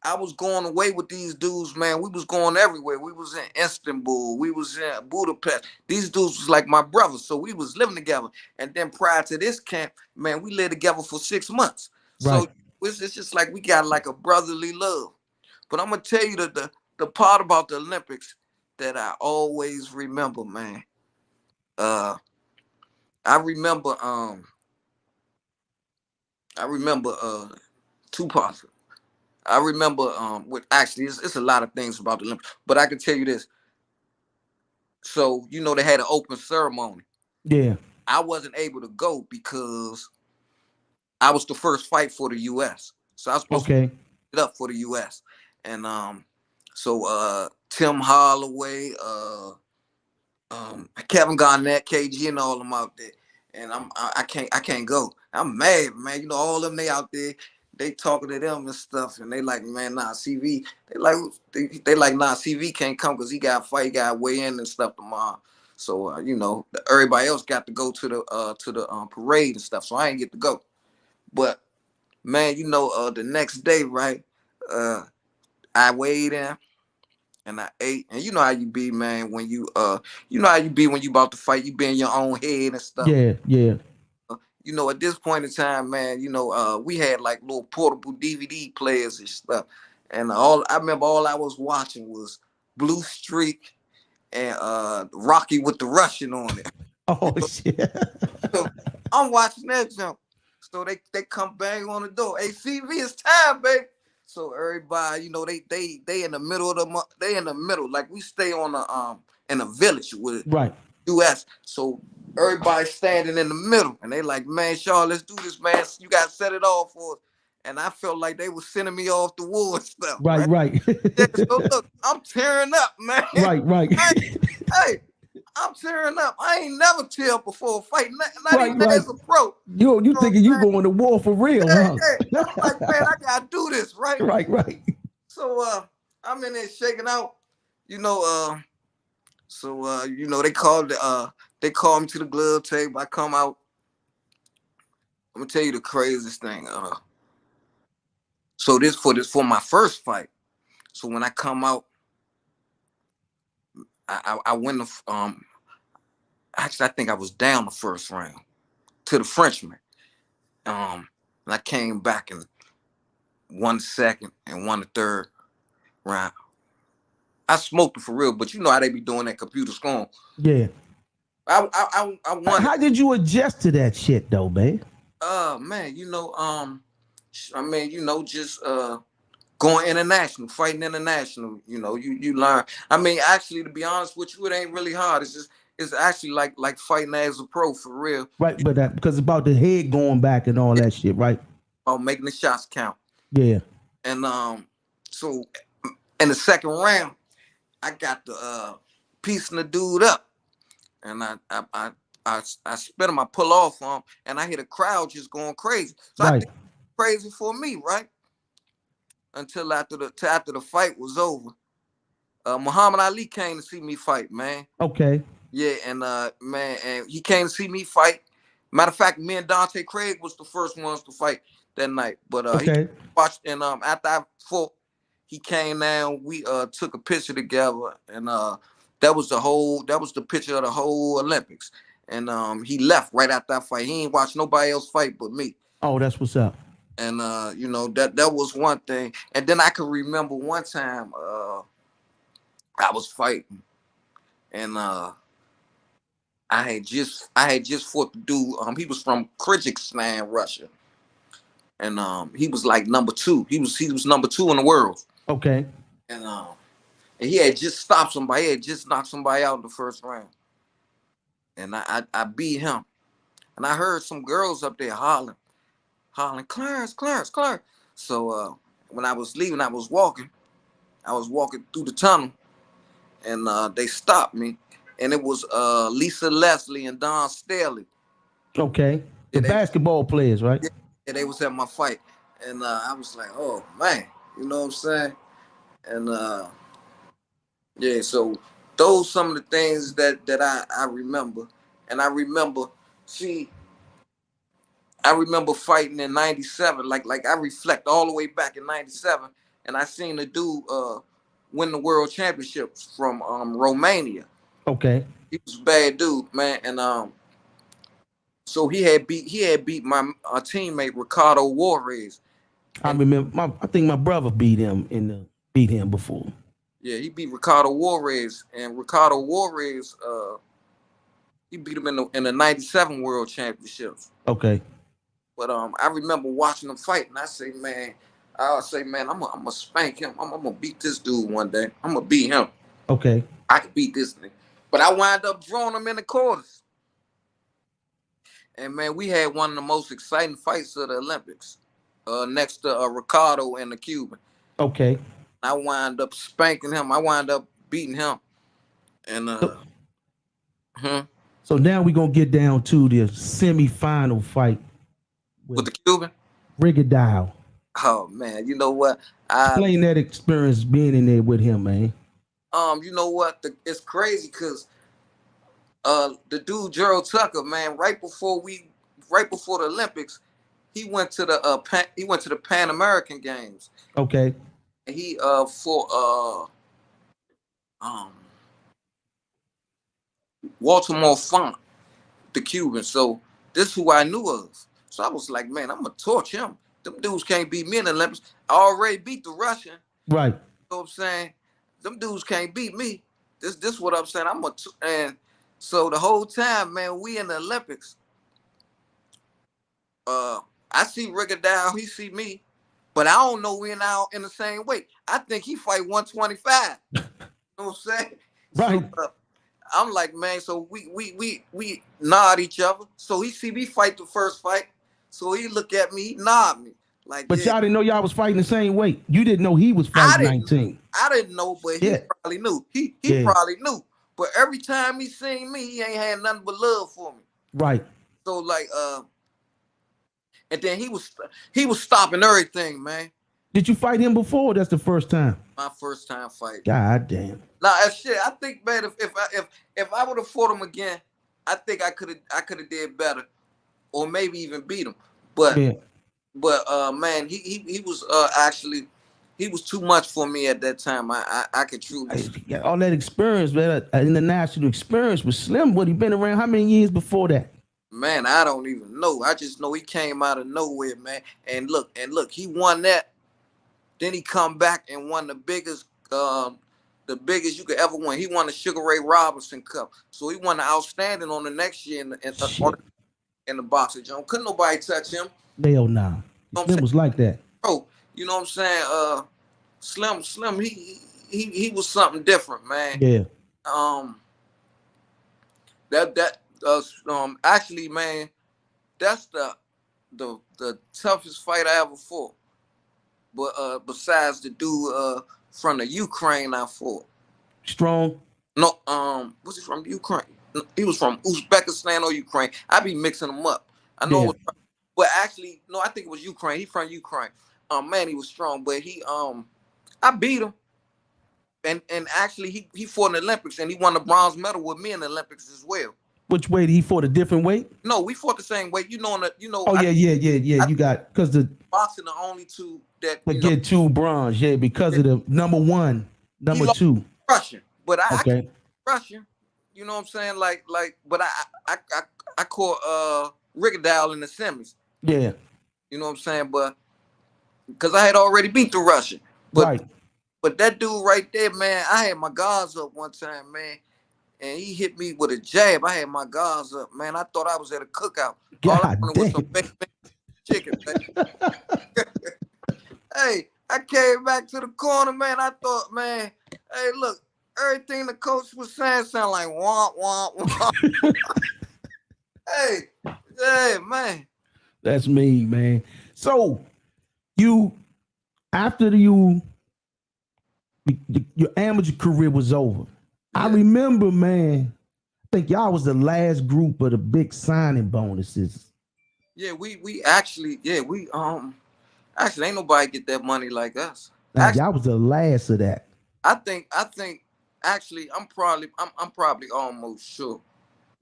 I was going away with these dudes, man. We was going everywhere. We was in Istanbul. We was in Budapest. These dudes was like my brothers. So we was living together. And then prior to this camp, man, we lived together for 6 months. Right. So it's just like we got like a brotherly love. But I'm gonna tell you the part about the Olympics that I always remember, man. Uh I remember I remember 2 parts. I remember with actually it's a lot of things about the Olympics, but I can tell you this. So they had an open ceremony. Yeah. I wasn't able to go because I was the first fight for the US. So I was supposed to Okay. get up for the US. And so Tim Holloway, Kevin Garnett, KG, and all them out there. And I can't go. I'm mad, man. All of them they out there, they talking to them and stuff, and they like, man, nah, CV. They like, nah, CV can't come because he got a fight, he got to weigh in and stuff tomorrow. So everybody else got to go to the parade and stuff. So I ain't get to go. But man, the next day, right? I weighed in and I ate. And you know how you be, man, when how you be when you about to fight, you be in your own head and stuff. Yeah. Yeah. At this point in time, man, we had like little portable DVD players and stuff. And I remember all I was watching was Blue Streak and Rocky with the Russian on it. Oh shit. So I'm watching that jump. So they come bang on the door. Hey, CV, it's time, baby. So everybody, they in the middle of they in the middle. Like we stay on in a village with Right. US. So everybody standing in the middle. And they like, man, Shaw, let's do this, man. You gotta set it off for us. And I felt like they were sending me off the wall and stuff. Right. Right. Yeah, so look, I'm tearing up, man. Right. Right. Hey, I'm tearing up. I ain't never teared before a fight, not Right. even Right. as a pro. You thinking you going to war for real, Yeah, huh? yeah. I'm like, man, I gotta do this, right? Right. Right. So I'm in there shaking out, they called me to the glove table. I come out. I'm gonna tell you the craziest thing. So this for my first fight. So when I come out, I win the actually I think I was down the first round to the Frenchman. And I came back and won the second and won the third round. I smoked it for real, but you know how they be doing that computer scoring. Yeah. I won How it. did you adjust to that shit though, man? Man, I mean, just going international, fighting international. You learn. I mean, actually, to be honest with you, it ain't really hard. It's actually like fighting as a pro for real. Right, but that because about the head going back and all that shit, right? Making the shots count. Yeah. And so in the second round, I got the piecing the dude up, and I spit him, I pull off on him, and I hear the crowd just going crazy. So I Right. think crazy for me, right? Until after the fight was over. Muhammad Ali came to see me fight, man. Okay. Yeah, and man, and he came to see me fight. Matter of fact, me and Dante Craig was the first ones to fight that night. But he Okay. watched, and after I fought, he came down. We took a picture together, and that was the picture of the whole Olympics. And he left right after that fight. He ain't watched nobody else fight but me. Oh, that's what's up. And that was one thing. And then I could remember one time I was fighting, and I had just fought the dude. He was from Kyrgyzstan, Russia, and he was like number two. He was number two in the world, Okay. and he had just stopped somebody. He had just knocked somebody out in the first round, and I beat him. And I heard some girls up there hollering, Clarence, Clarence, Clarence. So when I was leaving, I was walking through the tunnel, and they stopped me, and it was Lisa Leslie and Don Staley. Okay. The Yeah, basketball players, right? they was at my fight, and I was like, oh man, you know what I'm saying? And yeah, so those some of the things that I remember, and see, I remember fighting in '97, like I reflect all the way back in '97, and I seen the dude win the world championships from Romania. Okay. He was a bad dude, man, and so he had beat my teammate Ricardo Juarez. I And remember. I think my brother beat him before. yeah, he beat Ricardo Juarez, and Ricardo Juarez, he beat him in the '97 World Championships. Okay. But I remember watching them fight, and I say, man, I'm gonna spank him. I'm gonna beat this dude one day. I'm gonna beat him. Okay. I could beat this thing. But I wind up drawing him in the quarters. And man, we had one of the most exciting fights of the Olympics, next to Ricardo and the Cuban. Okay. I wind up spanking him. I wind up beating him. And hmm, So now we're gonna get down to the semifinal fight with with the Cuban. Rigadile. Oh man, you know what? Explain that experience being in there with him, man. You know what? It's crazy because the dude Gerald Tucker, man, right before the Olympics, he went to the Pan American Games. Okay. And he for um Baltimore Font, the Cuban. So this is who I knew of. So I was like, man, I'm gonna torch him. Them dudes can't beat me in the Olympics. I already beat the Russian. Right. You know what I'm saying? Them dudes can't beat me. This what I'm saying. And so the whole time, man, we in the Olympics. I see Rigadile, he see me, but I don't know we're now in the same weight. I think he fight 125. You know what I'm saying? Right. So I'm like, man, so we nod each other. So he see me fight the first fight. So he look at me, he nod me. Like, But yeah, y'all didn't know y'all was fighting the same weight. You didn't know he was I fighting didn't 19. I didn't know, but he Yeah. probably knew. He Yeah. probably knew. But every time he seen me, he ain't had nothing but love for me. Right. So like and then he was stopping everything, man. Did you fight him before? Or that's the first time. My first time fight. God damn. Now, shit, I think, man, if I would have fought him again, I think I could have did better, or maybe even beat him. But Yeah. but man, he was actually he was too much for me at that time. I could truly say. Yeah, all that experience, man, international experience with Slim. What he been around? How many years before that? Man, I don't even know. I just know he came out of nowhere, man. And look, he won that. Then he come back and won the biggest you could ever win. He won the Sugar Ray Robinson Cup. So he won the outstanding on the next year Shit, in the boxing. John, couldn't nobody touch him. hell nah. You know what I'm Slim saying, was like that. bro? You know what I'm saying? Slim, he was something different, man. Yeah, Um, actually, man, that's the toughest fight I ever fought. But besides the dude from the Ukraine I fought. strong. No, was he from Ukraine? No, he was from Uzbekistan or Ukraine. I be mixing them up. I know, Yeah, but actually, no, I think it was Ukraine. He from Ukraine. Man, he was strong, but I beat him, and actually, he fought in the Olympics, and he won the bronze medal with me in the Olympics as well. which way did he fought a different weight? No, we fought the same way. Oh yeah, yeah. I You got because the boxing the only two that to get two bronze, yeah, because of the number one, he number lost two. Russian, but I Okay, Russian. You know what I'm saying? But I caught Rigadal in the semis. yeah, You know what I'm saying? But because I had already beat the Russian. But right. but that dude right there, man, I had my guards up one time, man, and he hit me with a jab. I had my guards up, man. I thought I was at a cookout. All I God wanted was some damn. baked chicken, man. Hey, I came back to the corner, man. I thought, man, hey, look, everything the coach was saying sound like womp womp womp. Hey, man. That's me, man. So you after your amateur career was over, I Yeah, remember, man. I think y'all was the last group of the big signing bonuses. yeah, we actually, yeah, we actually ain't nobody get that money like us. Now Actually, y'all was the last of that. I think actually I'm probably almost sure.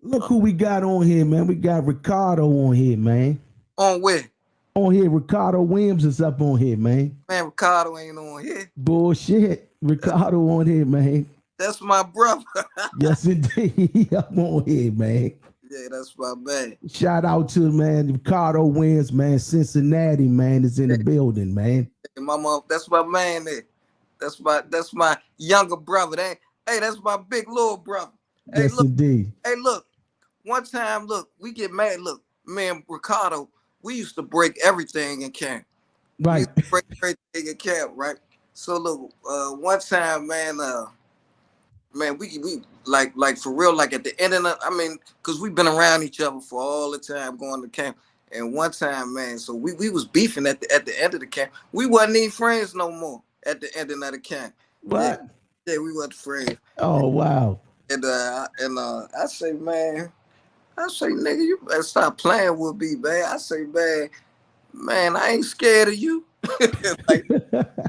Look Uh, who we got on here, man. We got Ricardo on here, man. on where? On here, Ricardo Williams is up on here, man. Man, Ricardo ain't on here. Bullshit. Ricardo on here, man. That's my brother. Yes, indeed. He up on here, man. Yeah, that's my man. Shout out to man, Ricardo Williams, man. Cincinnati, man, is in the building, man. And my mom, that's my man there. That's my younger brother. Hey, that's my big little brother. Hey, Yes, look, indeed. hey, look. One time, look, we get mad. Look, man, Ricardo, we used to break everything in camp. We Right. used to break everything in camp, right? So look, one time, man, we like for real, like at the end of the, I mean, cause we've been around each other for all the time going to camp. And one time, man, so we was beefing at the end of the camp. We wasn't even friends no more at the ending of the camp. Yeah, What? yeah, we wasn't friends. Oh, wow. And I say, nigga, you better stop playing with me, man. I say, man, I ain't scared of you. Like,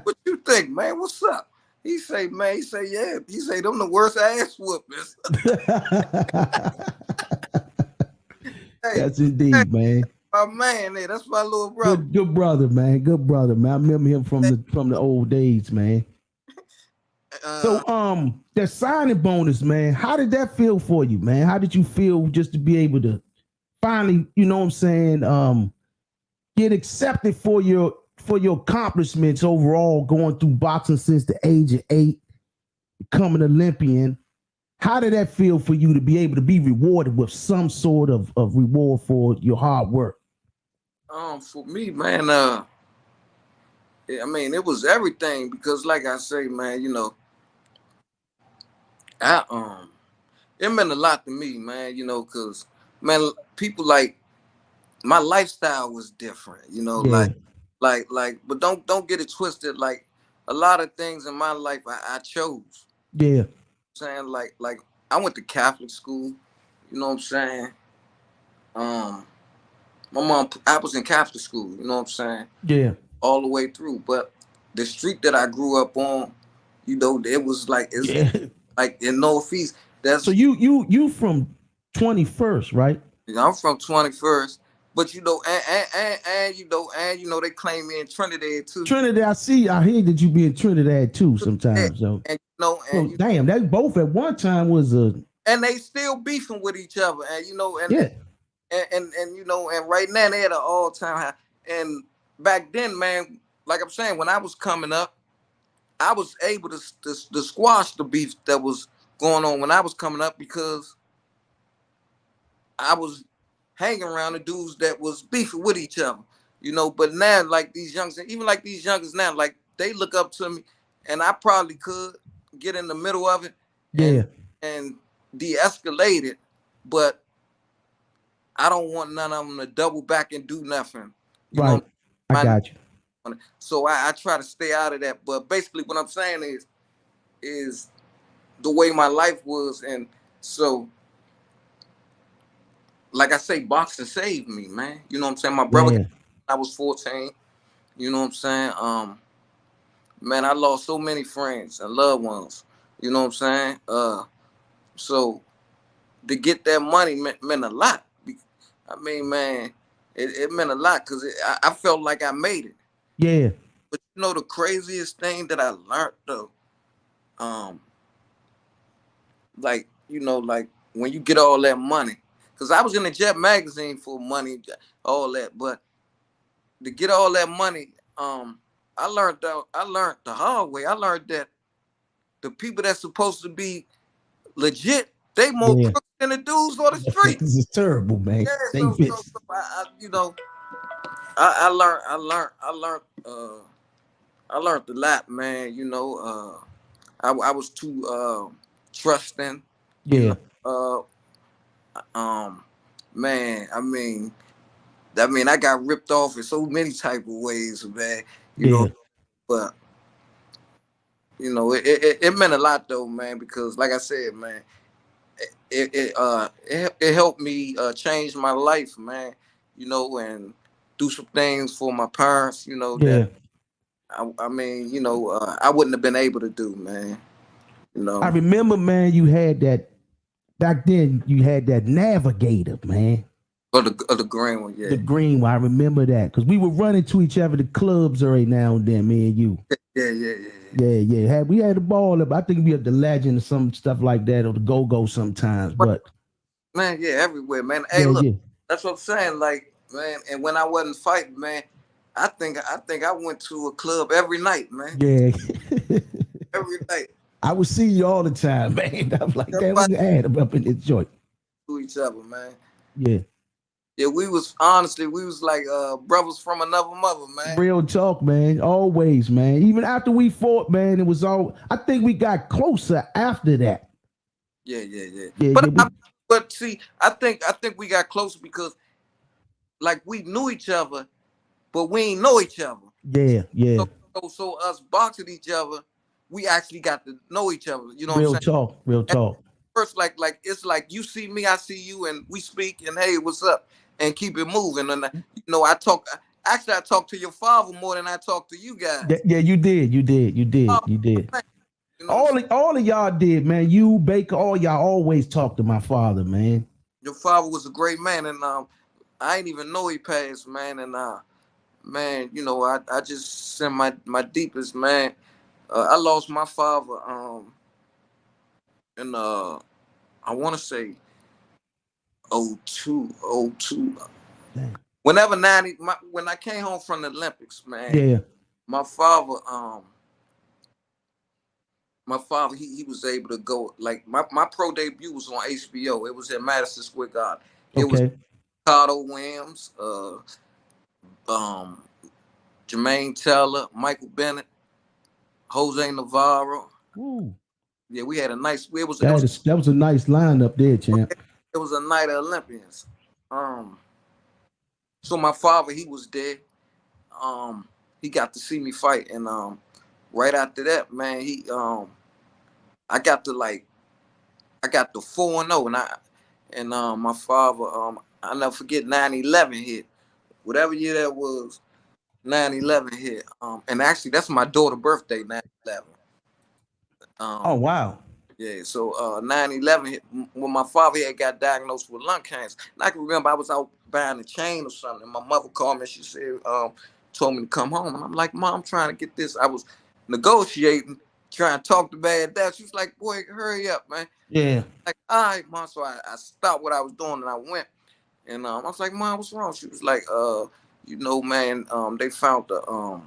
what you think, man? What's up? He say, yeah. He say, them the worst ass whoopers. Hey, Yes, hey, indeed, man. my man, there. That's my little brother. Good brother, man. Good brother, man. I remember him from the old days, man. Uh, So that signing bonus, man, how did that feel for you, man? How did you feel just to be able to finally, you know what I'm saying, get accepted for your accomplishments overall, going through boxing since the age of 8, becoming an Olympian? How did that feel for you to be able to be rewarded with some sort of reward for your hard work? for me, man, I mean, it was everything because, like I say, man, I it meant a lot to me, man. Cause man, people like my lifestyle was different. Yeah, But don't get it twisted. Like a lot of things in my life, I chose. yeah, Saying like I went to Catholic school. You know what I'm saying? My mom, I was in Catholic school. You know what I'm saying? yeah, All the way through. But the street that I grew up on, it was it's yeah. like in Northeast. So That's you from 21st, right? I'm from 21st, but they claim me in Trinidad too. Trinidad, I hear that you be in Trinidad too sometimes. So, damn, that both at one time was a. And they still beefing with each other, and yeah. And right now they're at an all-time high. And back then, man, like I'm saying, when I was coming up, I was able to squash the beef that was going on when I was coming up because I was hanging around the dudes that was beefing with each other, But now, like these youngsters, even like these youngsters now, like they look up to me, and I probably could get in the middle of it and de-escalate it, but I don't want none of them to double back and do nothing. Right. I got you. So I try to stay out of that. But basically what I'm saying is the way my life was. And so, like I say, boxing saved me, man. You know what I'm saying? My brother, I was 14. You know what I'm saying? Man, I lost so many friends and loved ones. You know what I'm saying? So to get that money meant a lot. I mean, man, it meant a lot because I felt like I made it. Yeah. But the craziest thing that I learned though, like when you get all that money, because I was in the Jet magazine for money, all that, but to get all that money, I learned the hard way. I learned that the people that's supposed to be legit, they more crooks than the dudes on the street. This is terrible, man. Yeah, so I learned a lot, man. I was too trusting. Yeah. Man, I got ripped off in so many type of ways, man. You know, but it meant a lot though, man, because like I said, man, it helped me change my life, man. And do some things for my parents, that I wouldn't have been able to do, man. I remember, man, you had that back then. You had that Navigator, man. The green one, yeah. The green one. I remember that because we were running to each other the clubs right now and then, me and you. Yeah. We had the ball up. I think we had the Legend or some stuff like that, or the Go sometimes. But man, yeah, everywhere, man. Hey, look, that's what I'm saying. Like, man, and when I wasn't fighting, man, I think I went to a club every night, man. Yeah. Every night. I would see you all the time, man. I was like, damn, we had them up in this joint. To each other, man. Yeah. Yeah, we was like brothers from another mother, man. Real talk, man. Always, man. Even after we fought, man, it was all. I think we got closer after that. Yeah. But see, I think we got closer because, like, we knew each other, but we ain't know each other. Yeah. So us boxing each other, we actually got to know each other. You know what I'm saying? Real talk. First, like it's like you see me, I see you, and we speak, and hey, what's up, and keep it moving. And I talk. Actually, I talk to your father more than I talk to you guys. Yeah, you did. You did. All of y'all did, man. You, Baker, all y'all always talk to my father, man. Your father was a great man, and I didn't even know he passed, man. And man, I just send my deepest, man. I lost my father in I want to say 02. Whenever when I came home from the Olympics, man. Yeah. My father he was able to go, like, my pro debut was on HBO. It was at Madison Square Garden. It was Ricardo Williams, Jermaine Teller, Michael Bennett, Jose Navarro. Ooh. Yeah, we had a nice. That was a nice lineup there, champ. It was a night of Olympians. So my father, he was there. He got to see me fight, and right after that, man, I got the 4-0, and my father, I never forget 9/11 hit, whatever year that was. 9/11 hit. And actually, that's my daughter's birthday, 9/11. Oh wow. Yeah, so 9/11, when my father had got diagnosed with lung cancer, and I can remember I was out buying a chain or something, and my mother called me and she said, told me to come home. And I'm like, Mom, I'm trying to get this. I was negotiating, trying to talk to Bad Dad. She was like, boy, hurry up, man. Yeah. Like, all right, Mom. So I stopped what I was doing and I went. And I was like, Mom, what's wrong? She was like, man, they found the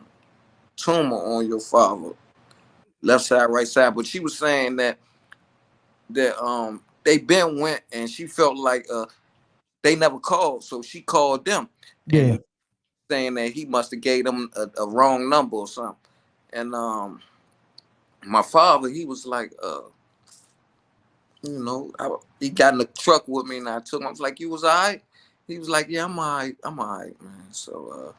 tumor on your father, left side, right side. But she was saying that they been went and she felt like they never called, so she called them Yeah. and saying that he must have gave them a wrong number or something. And my father, he was like, he got in the truck with me and I took him. I was like, you was all right? He was like, yeah, I'm all right. I'm all right, man. So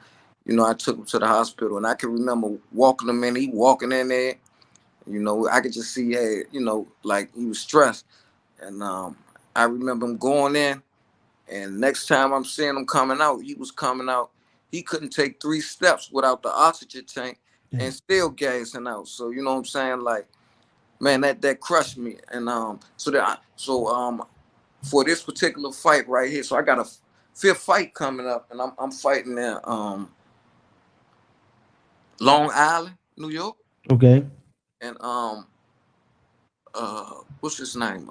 I took him to the hospital and I can remember walking him in. He walking in there. I could just see, hey, like he was stressed. And I remember him going in, and next time I'm seeing him coming out, he was coming out. He couldn't take 3 steps without the oxygen tank Yeah. and still gassing out. So you know what I'm saying? Like, man, that crushed me. And for this particular fight right here, so I got a 5th fight coming up, and I'm fighting in Long Island, New York, Okay. and what's his name?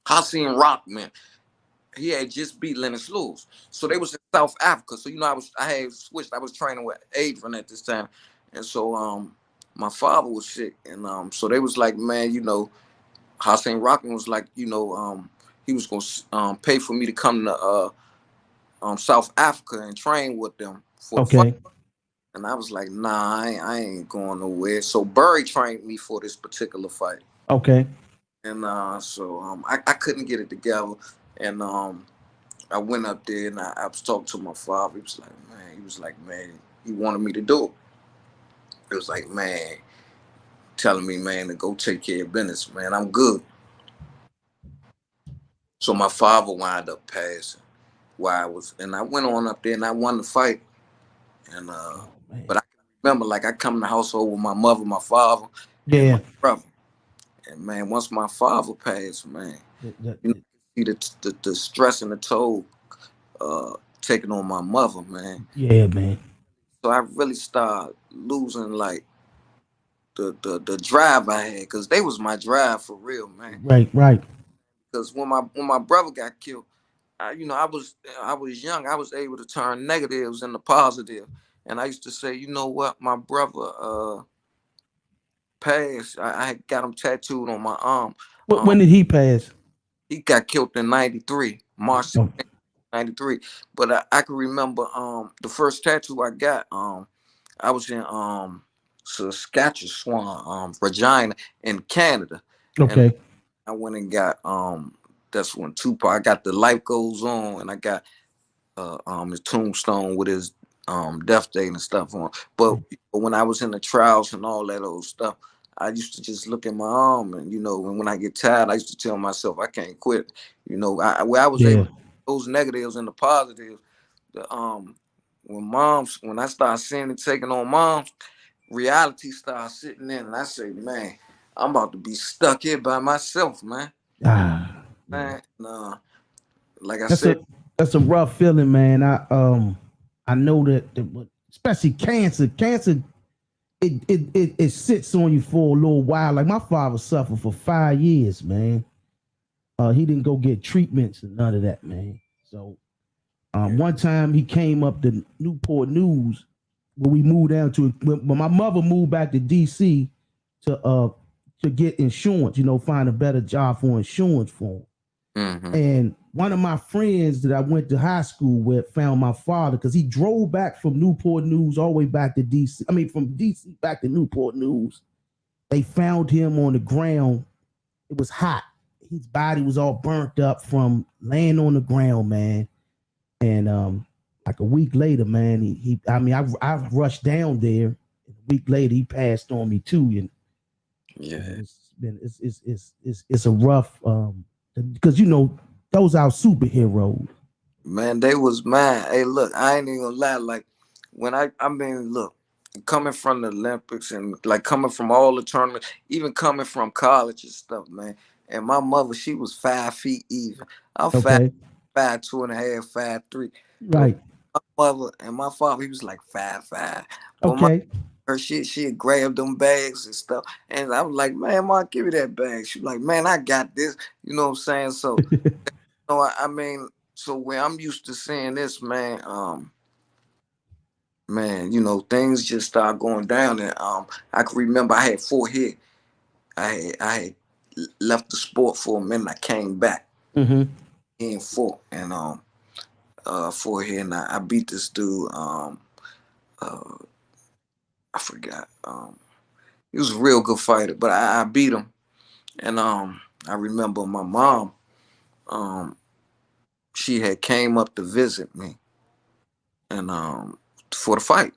Hassan Rockman. He had just beat Lennox Lewis. So they was in South Africa. So I had switched. I was training with Adrian at this time. And so my father was sick. And so they was like, man, Hassan Rockman was like, he was gonna pay for me to come to South Africa and train with them for the fight. Okay. And I was like, nah, I ain't going nowhere. So Burry trained me for this particular fight. Okay. And I couldn't get it together. And I went up there and I was talking to my father. He was like, man, he wanted me to do it. It was like, man, telling me, man, to go take care of business, man. I'm good. So my father wound up passing and I went on up there and I won the fight. And Oh man. but I remember, like, I come in the household with my mother, my father, and my Yeah. brother. And man, once my father passed, man, see the stress and the toll taking on my mother, man. Yeah, man. So I really started losing, like, the drive I had, because they was my drive for real, man. Right. Right. Because when my brother got killed, I was young. I was able to turn negatives into positive, and I used to say, you know what, my brother passed. I got him tattooed on my arm. Um, When did he pass? he got killed in '93, March Oh, 16th, '93. But I can remember the first tattoo I got. I was in Saskatchewan, Regina, in Canada, and okay. I went and got that's when Tupac. I got the Life Goes On, and I got his tombstone with his death date and stuff on. But when I was in the trials and all that old stuff, I used to just look at my arm, and and when I get tired, I used to tell myself I can't quit. Where I was able Yeah. to those negatives and the positives. The when I start seeing it taking on moms, reality starts sitting in, and I say, man, I'm about to be stuck here by myself, man. Ah. Yeah. Man, nah, like I That's said, a rough feeling, man. I know that especially cancer it sits on you for a little while. Like my father suffered for 5 years, man. He didn't go get treatments and none of that, man. So yeah, one time he came up to Newport News when we moved down to when my mother moved back to DC to get insurance, find a better job for insurance for him. mm-hmm. And one of my friends that I went to high school with found my father because he drove back from Newport News all the way back to DC. I mean, from DC back to Newport News. They found him on the ground. It was hot. His body was all burnt up from laying on the ground, man. And like a week later, man, I rushed down there. A week later, he passed on me too. And Yeah. it's a rough because those are superheroes. Man, they was mad. Hey, look, I ain't even gonna lie. Like, when I mean, look, coming from the Olympics and like coming from all the tournaments, even coming from college and stuff, man. And my mother, she was 5 feet even. I'm five, Okay. 5'2.5", 5'3". But Right. my mother and my father, he was like 5'5". But my Okay. her she had grabbed them bags and stuff. And I was like, man, mom, give me that bag. She was like, man, I got this. You know what I'm saying? So, I mean, so where I'm used to seeing this, man, things just start going down. And I can remember I had 4 hit. I had left the sport for a minute. I came back Mm-hmm. in 4 and 4 hit, and I beat this dude. Uh, I forgot. He was a real good fighter, but I beat him. And I remember my mom. Um, she had came up to visit me, and for the fight,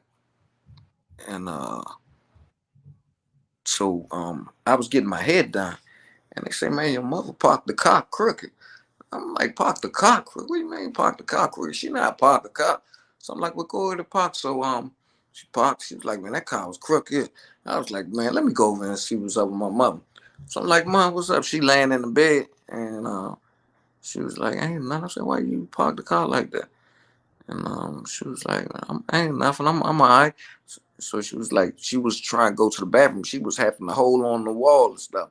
and so I was getting my head done, and they say, "Man, your mother parked the car crooked." I'm like, "Park the car crooked? What do you mean park the car crooked? She not parked the car." So I'm like, "Well, go ahead and park." So she parked. She was like, "Man, that car was crooked." I was like, "Man, let me go over and see what's up with my mother." So I'm like, "Mom, what's up?" She laying in the bed, and she was like, "Ain't nothing." I said, "Why you park the car like that?" And she was like, "Ain't nothing. I'm all right." So she was like, she was trying to go to the bathroom. She was having to hold on the wall and stuff.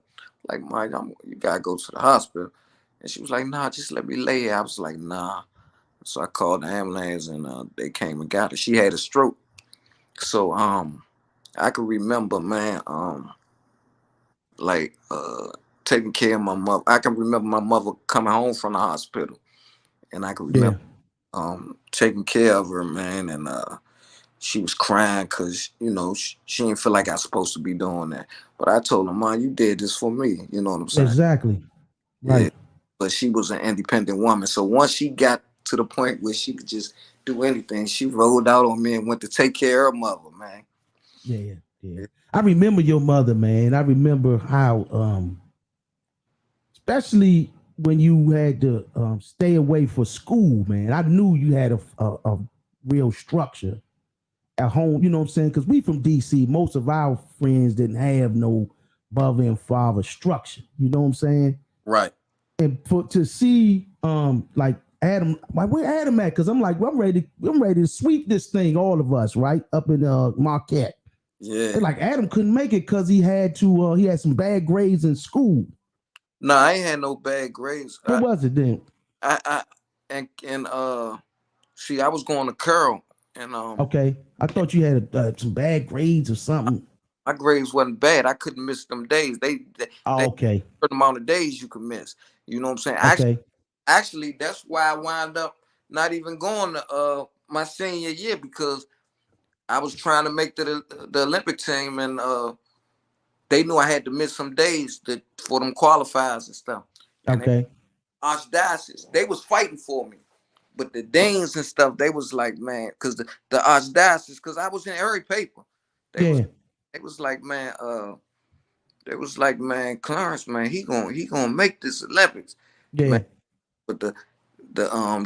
Like, Mike, you gotta go to the hospital. And she was like, "Nah, just let me lay here." I was like, "Nah." So I called the ambulance, and they came and got her. She had a stroke. So I can remember, man, like taking care of my mother. I can remember my mother coming home from the hospital, and I can remember Yeah. taking care of her, man, and she was crying because she didn't feel like I was supposed to be doing that. But I told her, "Mom, you did this for me." You know what I'm saying? Exactly. Yeah. Right. But she was an independent woman, so once she got to the point where she could just do anything, she rolled out on me and went to take care of her mother, man. Yeah. Yeah. Yeah. I remember your mother, man. I remember how, especially when you had to stay away for school, man. I knew you had a real structure at home. You know what I'm saying? Because we from DC, most of our friends didn't have no mother and father structure. You know what I'm saying? Right. And for to see like Adam, like where Adam at? Because I'm like, well, I'm ready to sweep this thing, all of us, right up in Marquette. Yeah. And like Adam couldn't make it because he had some bad grades in school. No, I ain't had no bad grades. What was it then? I and see, I was going to Curl, and Okay, I thought you had some bad grades or something. my grades wasn't bad. I couldn't miss them days. They Oh, okay, certain amount of days you could miss. You know what I'm saying? okay, Actually, that's why I wound up not even going to my senior year, because I was trying to make the Olympic team, and they knew I had to miss some days for them qualifiers and stuff. And they, okay. Archdiocese, they was fighting for me. But the deans and stuff, they was like, man, because the Archdiocese, because I was in every paper. They was Yeah, they was like, man, Clarence, man, he gonna make this Olympics. Man. yeah, But the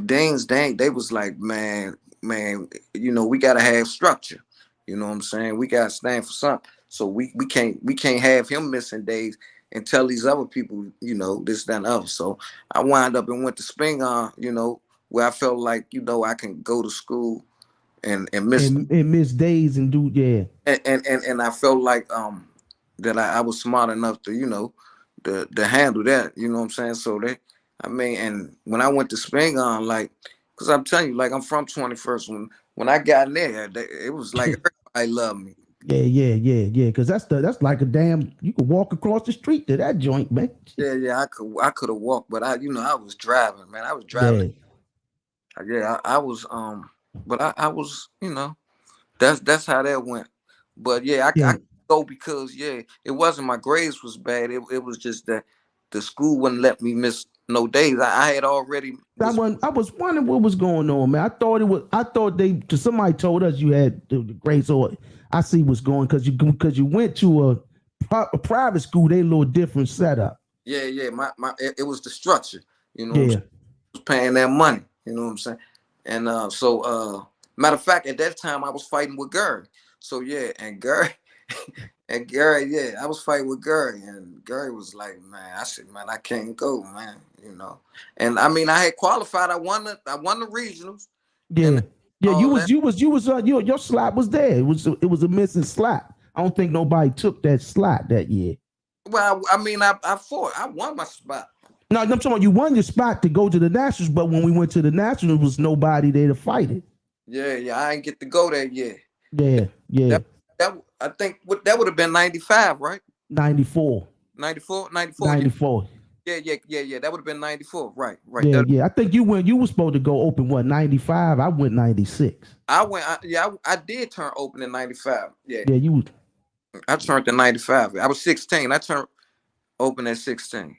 Danes, they was like, man, we gotta have structure. You know what I'm saying? We gotta stand for something. So we can't have him missing days and tell these other people, this, that, and other. So I wound up and went to Spingarn, where I felt like, I can go to school and miss, and miss days and do yeah, and I felt like that I was smart enough to to handle that. You know what I'm saying? So and when I went to Spingarn, like, because I'm telling you, like, I'm from 21st. When I got in there, it was like everybody loved me. yeah. Because that's like a damn. You could walk across the street to that joint, man. Yeah, I could have walked, but I was driving, man. I was driving. Yeah, Yeah, I was but I was, that's how that went. But yeah, I yeah. go because it wasn't my grades was bad. It was just that the school wouldn't let me miss no days. I had already was I was wondering what was going on, man. I thought it was. I thought they. Cause somebody told us you had the grades. So I see what's going because you went to a private school. They a little different setup. yeah. It was the structure. You know what I'm saying? Yeah. I was paying that money. You know what I'm saying? And so matter of fact, at that time I was fighting with Gary. So yeah, and Gary, and Gary, yeah, I was fighting with Gary, and Gary was like, man, I said, man, I can't go, man, And I mean, I had qualified. I won the regionals, Yeah, and yeah. all that. Your slot was there. It was a missing slot. I don't think nobody took that slot that year. Well, I mean, I fought. I won my spot. No, I'm talking about you won your spot to go to the Nationals, but when we went to the Nationals, there was nobody there to fight it. Yeah, yeah, I ain't get to go there yet. Yeah, yeah. That I think that would have been 95, right? 94. 94, 94. Yeah, 94. yeah. That would have been 94. Right, right. Yeah, yeah. I think you were supposed to go open 95. I went 96. I did turn open in 95. Yeah. Yeah, you. I turned in 95. I was 16. I turned open at 16.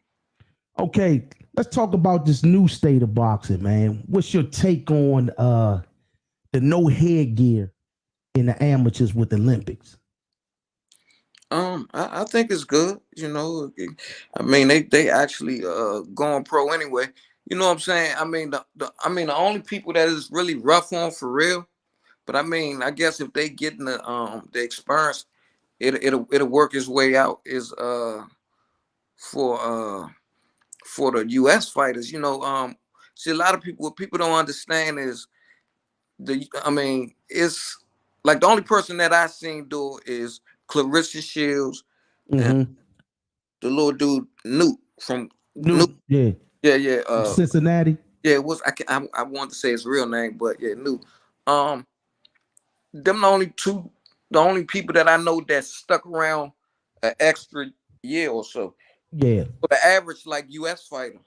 Okay, let's talk about this new state of boxing, man. What's your take on the no headgear in the amateurs with the Olympics? I think it's good. I mean, they actually going pro anyway. You know what I'm saying? I mean, the only people that is really rough on for real. But I mean, I guess if they getting the experience, it'll work its way out. Is for for the U.S. fighters. See, a lot of people, what people don't understand is I mean, it's like the only person that I seen do it is Clarissa Shields and Mm-hmm. the little dude Newt from Newt. New, yeah, Yeah. Cincinnati. Yeah. It was I want to say his real name, but yeah, Newt. Um, them the only people that I know that stuck around an extra year or so. Yeah, For the average like U.S. fighter,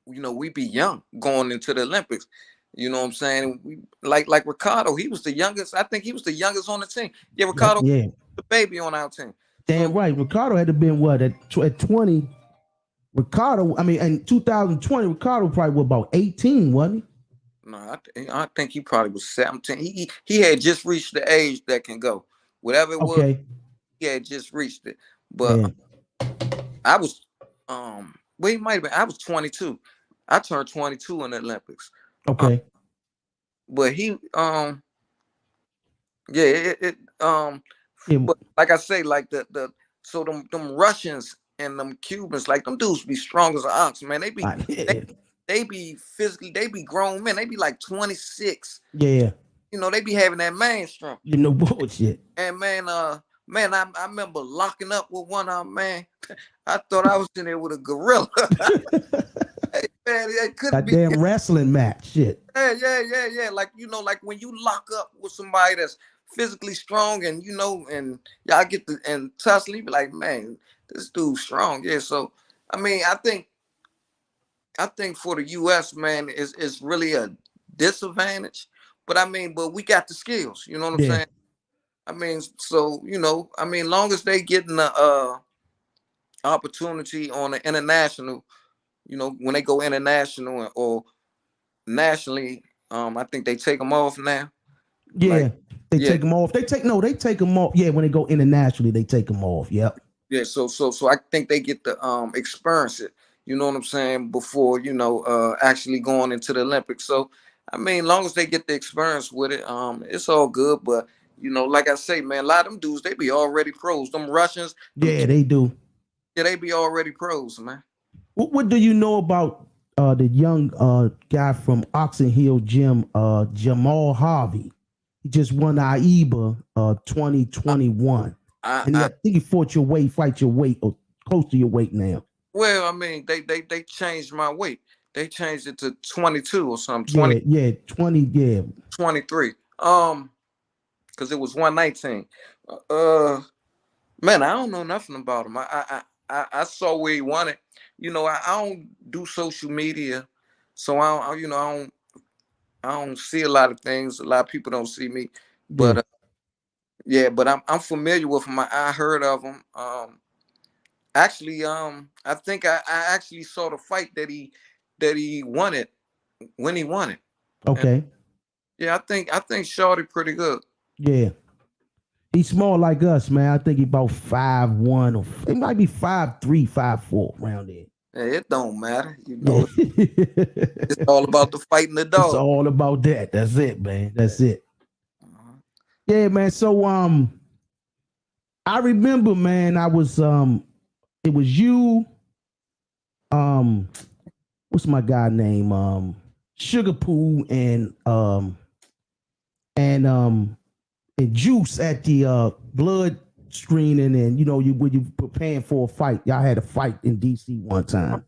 we be young going into the Olympics. You know what I'm saying? We like Ricardo. He was the youngest. I think he was the youngest on the team. Yeah, yep, Ricardo, yeah. the baby on our team. Damn So right. Ricardo had to been what at 20. Ricardo, I mean, in 2020, Ricardo probably was about 18, wasn't no, I think he probably was 17. He had just reached the age that can go. Whatever it he? was, Okay. he had just reached it. But Yeah. I was well, he might have been. I was 22. I turned 22 in the Olympics. Okay. But he yeah, Yeah. but like I say, like the so them Russians and them Cubans, like them dudes be strong as an ox, man. Yeah. They be physically, they be grown men. They be like 26. Yeah. They be having that man strength. You know bullshit. And man, I remember locking up with one of them, man. I thought I was in there with a gorilla. Hey, man, it couldn't That be. damn wrestling match. Shit. Yeah. Like like when you lock up with somebody that's physically strong, and and y'all get and tussle, you be like, man, this dude's strong. Yeah. So I mean, I think for the US, man, is really a disadvantage. But I mean, but we got the skills, you know what I'm Yeah. saying? I mean, so I mean, long as they getting the opportunity on the international, when they go international or nationally, I think they take them off now. Like, Yeah. They yeah, take them off. They take them off. Yeah, when they go internationally, they take them off. Yep. yeah. So I think they get to experience it. You know what I'm saying? Before actually going into the Olympics. So I mean, long as they get the experience with it, it's all good. But like I say, man, a lot of them dudes, they be already pros. Them Russians, Yeah, they do. yeah, they be already pros, man. What do you know about the young guy from Oxon Hill Gym, Jamal Harvey? He just won AIBA 2021. And I I think he fight your weight, or close to your weight now. Well, I mean, they changed my weight. They changed it to 22 or something, Yeah, 20, yeah. 23. Because it was 119. Man, I don't know nothing about him. I saw where he won it. I don't do social media, so I don't see a lot of things. A lot of people don't see me, Yeah. but yeah, but I'm familiar with him. I heard of him. Actually, I think I actually saw the fight that he won it when he won it. And Okay. yeah, I think Shorty pretty good. Yeah. He's small like us, man. I think he about 5'1", or he might be 5'3", 5'4", around there. Hey, it don't matter, Yeah. It's all about the fighting the It's dog. all about that. That's it, man. That's it. Uh-huh. Yeah, man. So I remember, man, I was it was you, um, what's my guy name? Sugar Poo and and Juice at the blood screening, and you know, you when you preparing for a fight. Y'all had a fight in DC one time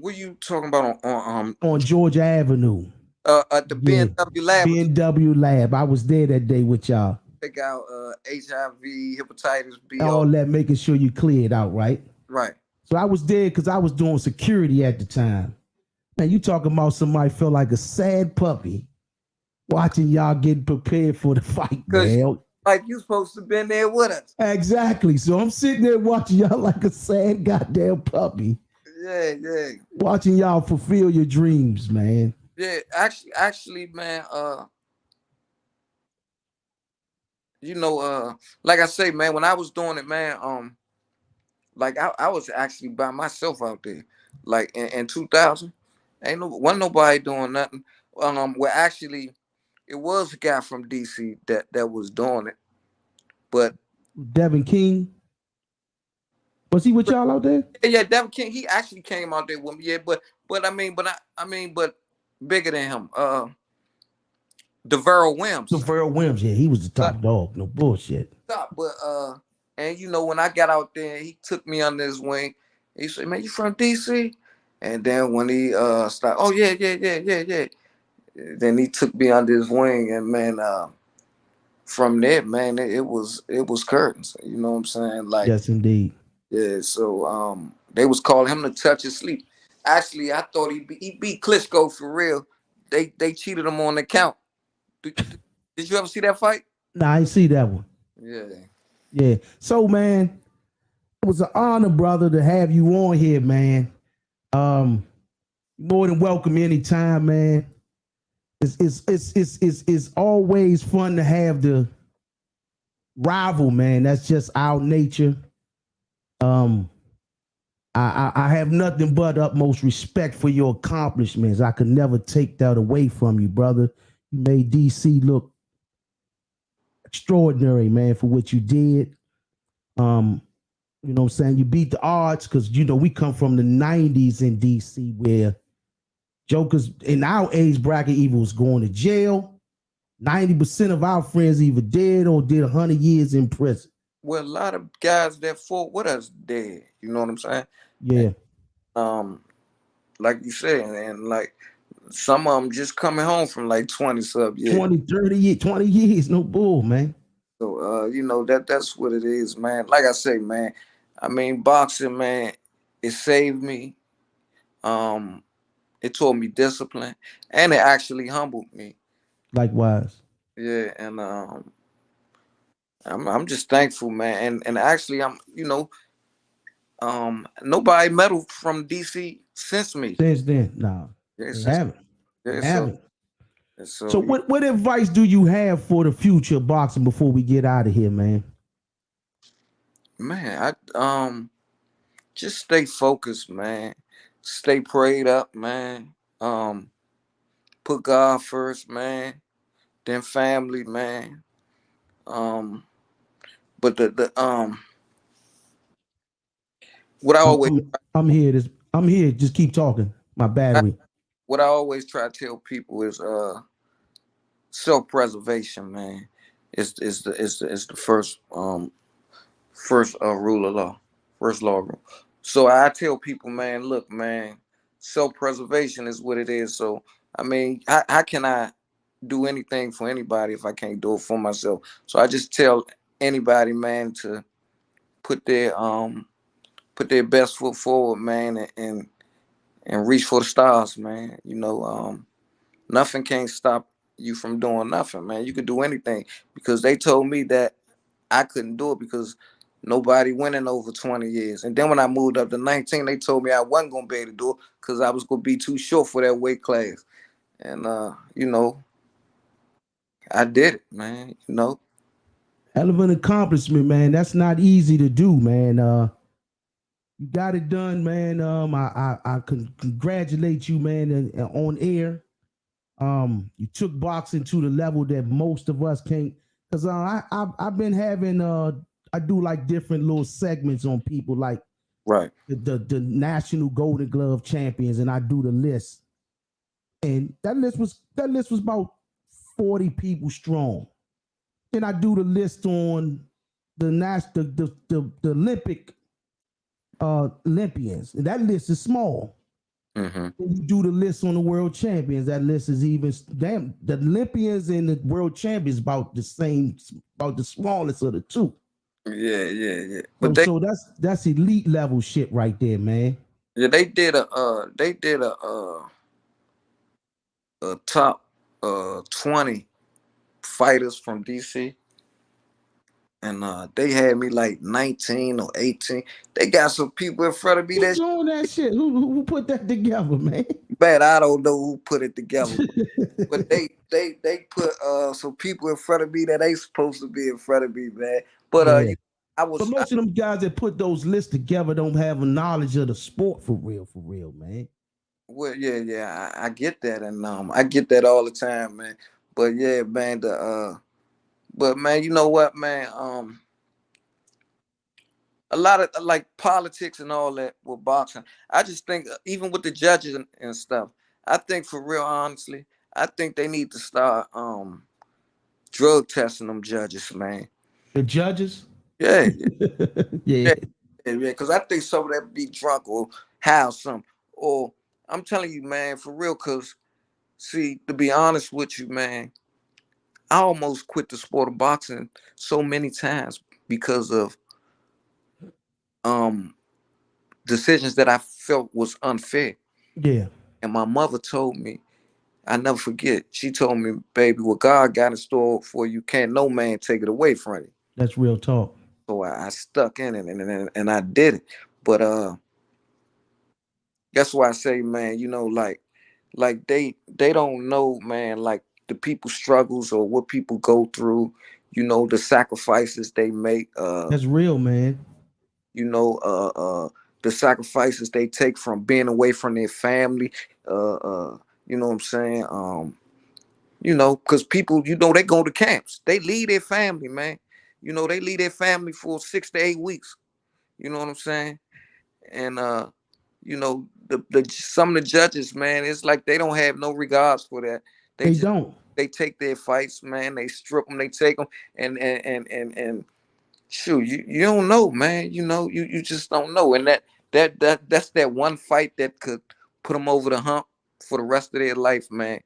What you talking about on Georgia Avenue. at the Yeah. B&W lab? B&W Lab. I was there that day with y'all. Take out HIV, hepatitis B, All all that, making sure you cleared out, right? right. So I was there because I was doing security at the time. Man, you talking about somebody felt like a sad puppy watching y'all getting prepared for the fight, Cause man. like you supposed to been there with us. Exactly. So I'm sitting there watching y'all like a sad goddamn puppy, Yeah, yeah, watching y'all fulfill your dreams, man. yeah. Actually, man. Like I say, man, when I was doing it, man, like I was actually by myself out there, like in 2000. Wasn't nobody doing nothing. Well, actually, it was a guy from DC that was doing it, but Devin King, was he with y'all out there? yeah, Devin King, he actually came out there with me. Yeah, but bigger than him. DeVero The Wims. Pharrell Williams, yeah, he was the But top dog. No bullshit. stop, but and when I got out there, he took me under his wing. He said, "Man, you from DC?" And then when he started, "Oh yeah, yeah, yeah, yeah, yeah." Then he took me under his wing, and man, from there, man, it was curtains. You know what I'm saying? Like, Yes, indeed. yeah. So they was calling him the touch of sleep. Actually, I thought he beat Klitschko for real. They cheated him on the count. Did you ever see that fight? Nah, I ain't see that one. Yeah. Yeah. So, man, it was an honor, brother, to have you on here, man. More than welcome anytime, man. It's always fun to have the rival, man. That's just our nature. Um, I have nothing but utmost respect for your accomplishments. I could never take that away from you, brother. You made DC look extraordinary, man, for what you did. You know what I'm saying? You beat the odds because, you know, we come from the 90s in DC where jokers in our age bracket either was going to jail. 90% of our friends either dead or did 100 years in prison. Well, a lot of guys that fought with us dead. You know what I'm saying? Yeah. Um, like you said, and like some of them just coming home from like 20 sub years. 20, 30 years, 20 years, no bull, man. So that's what it is, man. Like I say, man. I mean, boxing, man, it saved me. Um, it taught me discipline, and it actually humbled me. Likewise. Yeah, and I'm just thankful, man. And actually, nobody medaled from DC since me. Since then, nah, Yeah, they since haven't. They yeah, haven't. So so what advice do you have for the future of boxing before we get out of here, man? man, I just stay focused, man. Stay prayed up, man. Put God first, man. Then family, man. Um, but the what I I'm always I'm, I'm here. I'm here. Just keep talking. My battery. what I always try to tell people is self-preservation, man. Is the first rule of law, first law rule. So I tell people, man, look, man, self-preservation is what it is. So I mean, how can I do anything for anybody if I can't do it for myself? So I just tell anybody, man, to put their um put their best foot forward, man, and reach for the stars, man. Nothing can't stop you from doing nothing, man. You could do anything because they told me that I couldn't do it because nobody winning over 20 years. And then when I moved up to 19, they told me I wasn't gonna be able to do it because I was gonna be too short for that weight class. And I did it, man. Hell of an accomplishment, man. That's not easy to do, man. You got it done, man. I congratulate you, man, on air. You took boxing to the level that most of us can't. Cause I've been having I do like different little segments on people like Right. the national Golden Glove champions, and I do the list. And that list was about 40 people strong. Then I do the list on the Olympic Olympians, and that list is small. Mm-hmm. When you do the list on the world champions, that list is even damn. The Olympians and the world champions about the same, about the smallest of the two. Yeah. So But they that's elite level shit right there, man. yeah they did a top 20 fighters from DC, and they had me like 19 or 18. They got some people in front of me Who's that doing that shit? Who put that together, man? bad. I don't know who put it together, but they put some people in front of me that ain't supposed to be in front of me, man. But Yeah. I But was most of them guys that put those lists together don't have a knowledge of the sport for real, man. well, yeah, I get that, and I get that all the time, man. But yeah, man, but man, you know what, man, a lot of like politics and all that with boxing. I just think even with the judges and stuff, I think for real, honestly, I think they need to start drug testing them judges, man. The judges, Yeah, yeah, yeah, because I think some of them be drunk or have some. Or I'm telling you, man, for real, because see, to be honest with you, man, I almost quit the sport of boxing so many times because of um decisions that I felt was unfair. yeah. And my mother told me, I never forget, she told me, baby, what God got in store for you, can't no man take it away from you. That's real talk. So I stuck in it and I did it. But that's why I say, man, like they don't know, man, like the people's struggles or what people go through, the sacrifices they make, That's real, man. you know, uh, uh, the sacrifices they take from being away from their family. You know what I'm saying? Because people, they go to camps. They leave their family, man. They leave their family for 6 to 8 weeks. You know what I'm saying? And the some of the judges, man, it's like they don't have no regards for that. They They just don't. they take their fights, man. They strip them, they take them, and shoot, you don't know, man. You just don't know, and that's that one fight that could put them over the hump for the rest of their life, man,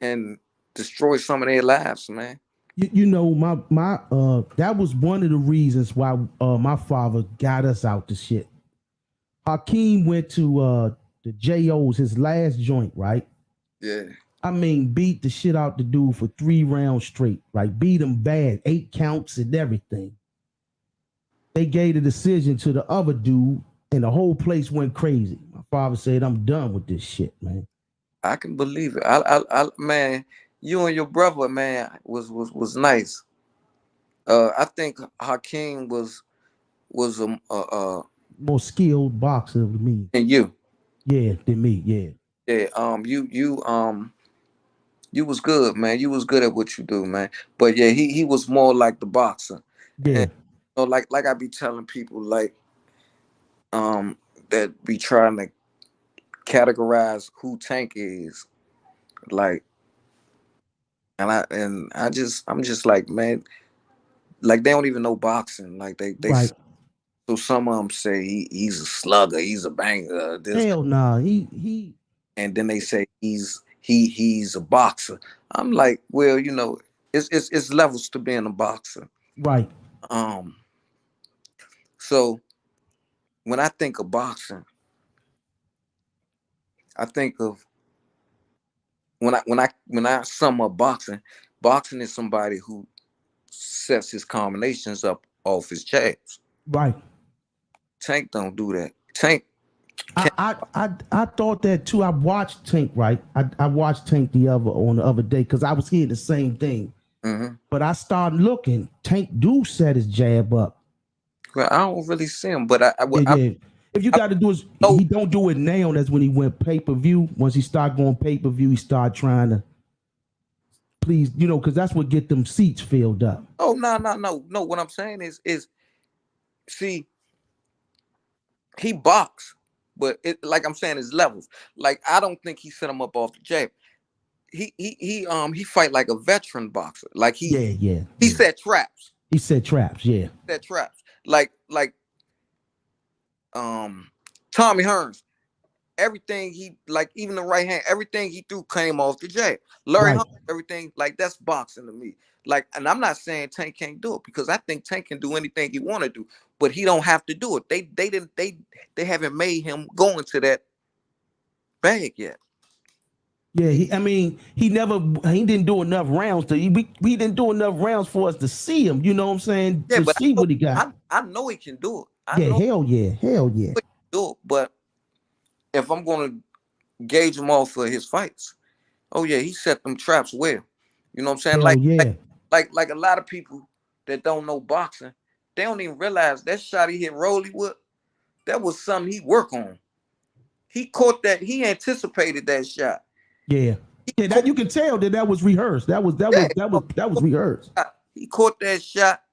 and destroy some of their lives, man. You know, my that was one of the reasons why my father got us out the shit. Hakeem went to the JO's, his last joint, right? Yeah, I mean, beat the shit out the dude for 3 rounds straight. Like, beat him bad, 8 counts and everything. They gave the decision to the other dude, and the whole place went crazy. My father said, "I'm done with this shit, man." I can believe it. Man, you and your brother, man, was nice. I think Hakeem was More skilled boxer than me. and you. Yeah, than me. Yeah, Yeah, you was good, man. You was good at what you do, man. But yeah, he was more like the boxer. And yeah. like I be telling people like um that be trying to categorize who Tank is. Like I'm just like, man, like they don't even know boxing. Like they Right. so some of them say he's a slugger, he's a banger, this, Hell nah. He and then they say he's a boxer. I'm like, well, it's levels to being a boxer. right. Um, so when I think of boxing, I think of when I sum up boxing, boxing is somebody who sets his combinations up off his jabs. Right. Tank don't do that. Tank I, can't. I thought that too. I watched Tank, right? I watched Tank on the other day because I was hearing the same thing. Mhm. But I started looking. Tank do set his jab up. Well, I don't really see him, but I, Yeah, I, yeah. If you I got to do is know. he don't do it now. That's when he went pay per view. Once he started going pay per view, he started trying to please, because that's what get them seats filled up. Oh, no. What I'm saying is see, he boxed, but it, like I'm saying, is levels. Like I don't think he set him up off the jab. He fight like a veteran boxer. Like he set traps. He set traps. Yeah. Set traps. Like Tommy Hearns. Everything he like, even the right hand, everything he threw came off the jab. Larry Hunt, everything like that's boxing to me. Like, and I'm not saying Tank can't do it because I think Tank can do anything he want to do, but he don't have to do it. They haven't made him go into that bag yet. Yeah, he didn't do enough rounds we didn't do enough rounds for us to see him. You know what I'm saying? Yeah, to but see what he got. I know he can do it. Hell yeah. He can do it. But if I'm gonna gauge him off for his fights, oh yeah, he set them traps well. You know what I'm saying? Like a lot of people that don't know boxing, they don't even realize that shot he hit Rolly with, that was something he worked on. He caught that, he anticipated that shot. Yeah. Yeah, that you can tell that was rehearsed. That was rehearsed. He caught that shot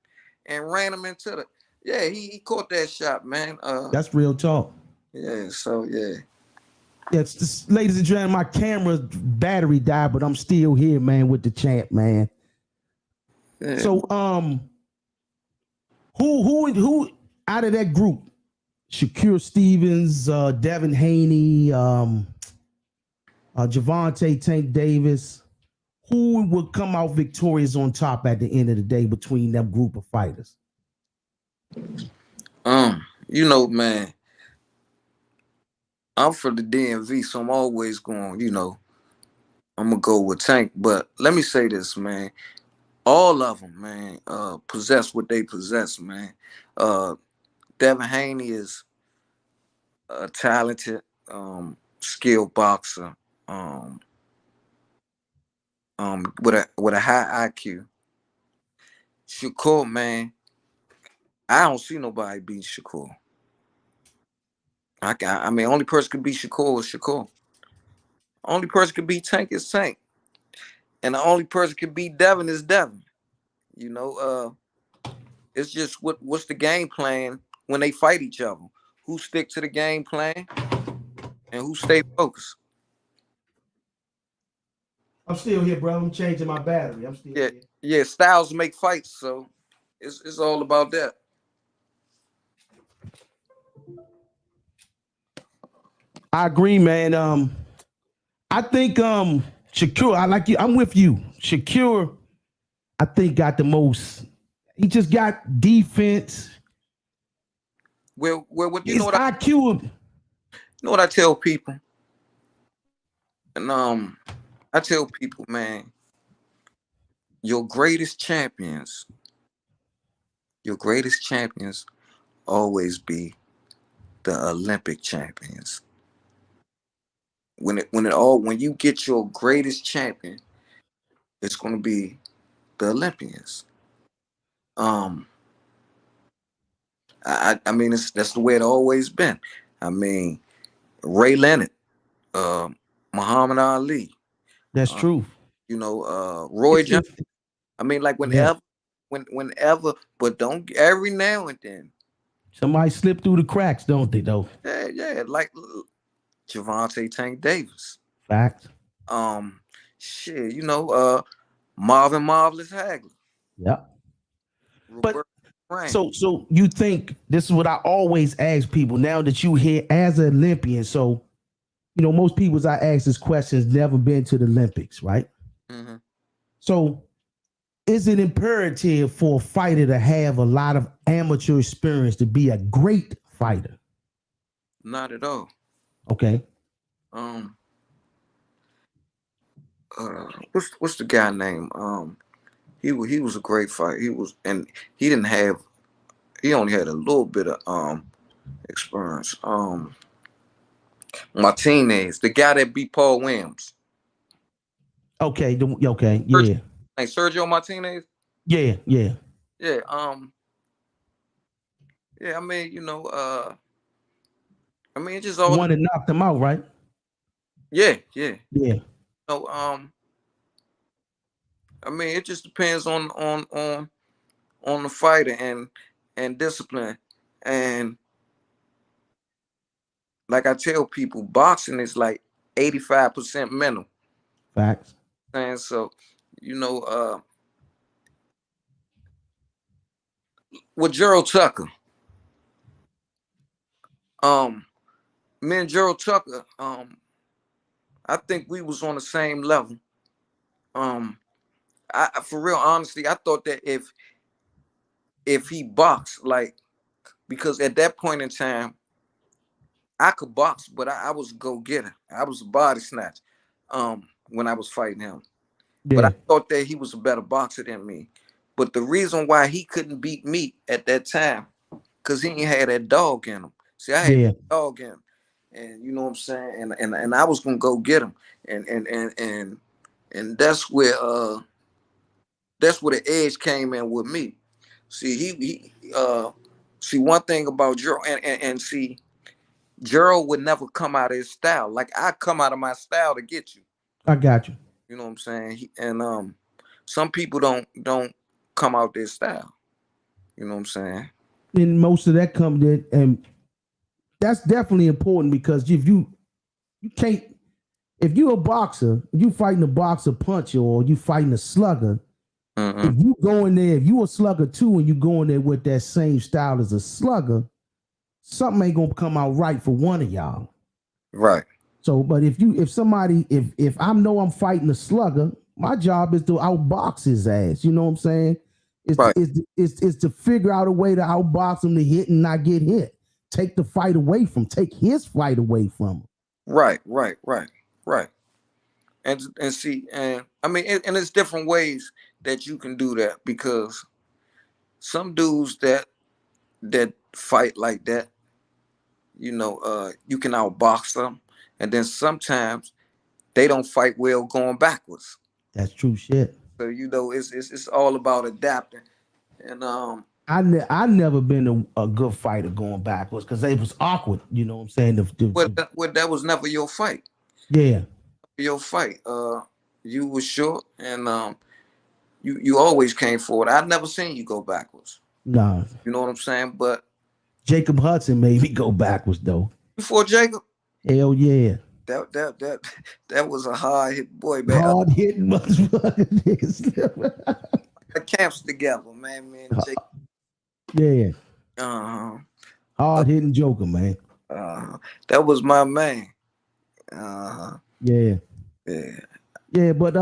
and ran him into the he caught that shot, man. That's real talk. Yeah, so yeah. Yes, just, ladies and gentlemen, my camera's battery died, but I'm still here, man, with the champ, man. Yeah. So, who out of that group? Shakur Stevens, Devin Haney, Javante Tank Davis. Who would come out victorious on top at the end of the day between that group of fighters? Man, I'm from the DMV, so I'm always going, I'm gonna go with Tank. But let me say this, man. All of them, man, possess what they possess, man. Devin Haney is a talented, skilled boxer, with a high IQ. Shakur, man, I don't see nobody beat Shakur. Only person could beat Shakur is Shakur. Only person could beat Tank is Tank. And the only person could beat Devin is Devin. It's just what's the game plan when they fight each other? Who stick to the game plan and who stay focused? I'm still here, bro. I'm changing my battery. I'm still here. Yeah, styles make fights, so it's all about that. I agree, man. I think Shakur, I like you. I'm with you. Shakur, I think got the most. He just got defense. Well, what you know what IQ. You know what I tell people? And I tell people, man, your greatest champions always be the Olympic champions. When you get your greatest champion, it's going to be the Olympians. That's the way it always been. Ray Leonard, Muhammad Ali. That's true. Roy Jones. Whenever, but don't every now and then. Somebody slip through the cracks, don't they? Though. Yeah, like Javante Tank Davis. Fact. Marvin Marvelous Hagler. Yeah. But so you think this is what I always ask people now that you here as an Olympian? So, most people I ask this question has never been to the Olympics, right? Mm-hmm. So, is it imperative for a fighter to have a lot of amateur experience to be a great fighter? Not at all. Okay. What's the guy name? He was a great fighter. He only had a little bit of experience. Martinez, the guy that beat Paul Williams. Okay, yeah. Like Sergio Martinez? Yeah. Yeah, it's just all one that knocked him out, right? Yeah. Yeah. So I mean, it just depends on the fighter and discipline. And like I tell people, boxing is like 85% mental. Facts. And so, you know, with Gerald Tucker, um, me and Gerald Tucker, I think we was on the same level. Um, for real, honestly, I thought that if he boxed, like, because at that point in time, I could box, but I was a go getter. I was a body snatch. When I was fighting him, but I Yeah. thought that he was a better boxer than me. But the reason why he couldn't beat me at that time, because he ain't had that dog in him. See, I had Yeah. that dog in him, and you know what I'm saying. And I was gonna go get him, and that's where the edge came in with me. See, see one thing about Gerald, and see, Gerald would never come out of his style. Like I come out of my style to get you. I got you. You know what I'm saying? And some people don't come out their style. You know what I'm saying? And most of that comes in, and that's definitely important because if you can't, if you're a boxer, you fighting a boxer puncher or you fighting a slugger. Mm-hmm. If you go in there, if you a slugger too, and you go in there with that same style as a slugger, something ain't gonna come out right for one of y'all. Right. So, but if somebody, if I know I'm fighting a slugger, my job is to outbox his ass. You know what I'm saying? Right. It's to figure out a way to outbox him to hit and not get hit. Take the fight away from, take his fight away from him. Right. Right. Right. Right. And see, and I mean, and it's different ways that you can do that because some dudes that fight like that, you can outbox them, and then sometimes they don't fight well going backwards. That's true shit. So it's all about adapting. And I never been a good fighter going backwards because it was awkward. You know what I'm saying? that was never your fight. Yeah. Your fight. You was short, and you always came forward. I never seen you go backwards. Nah. You know what I'm saying? But Jacob Hudson made me go backwards though. before Jacob, Hell yeah. that that was a hard hit boy, man. Hard hitting motherfucking niggas. The camps together, man, Jacob. Yeah. Uh, Hard hitting Joker, man. that was my man. Uh, Yeah. yeah. Yeah, but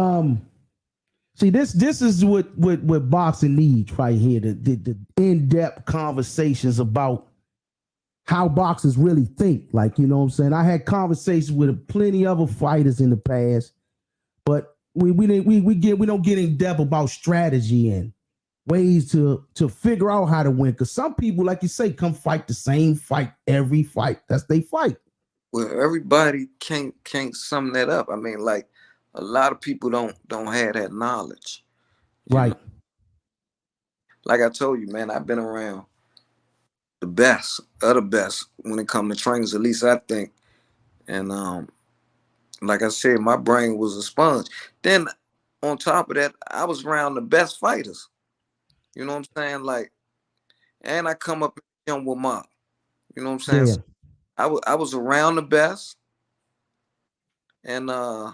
see this is what boxing needs right here. The in-depth conversations about how boxers really think. Like, you know what I'm saying? I had conversations with plenty other fighters in the past, but we don't get in depth about strategy and ways to figure out how to win. Because some people, like you say, come fight the same fight every fight. That's they fight. Well, everybody can't sum that up. I mean, like a lot of people don't have that knowledge. You know, Right. like I told you, man, I've been around the best of the best when it comes to trainers, at least I think. And like I said, my brain was a sponge. Then on top of that, I was around the best fighters. You know what I'm saying? Like, and I come up in the gym with Mark. You know what I'm saying? Yeah. So I was around the best, and I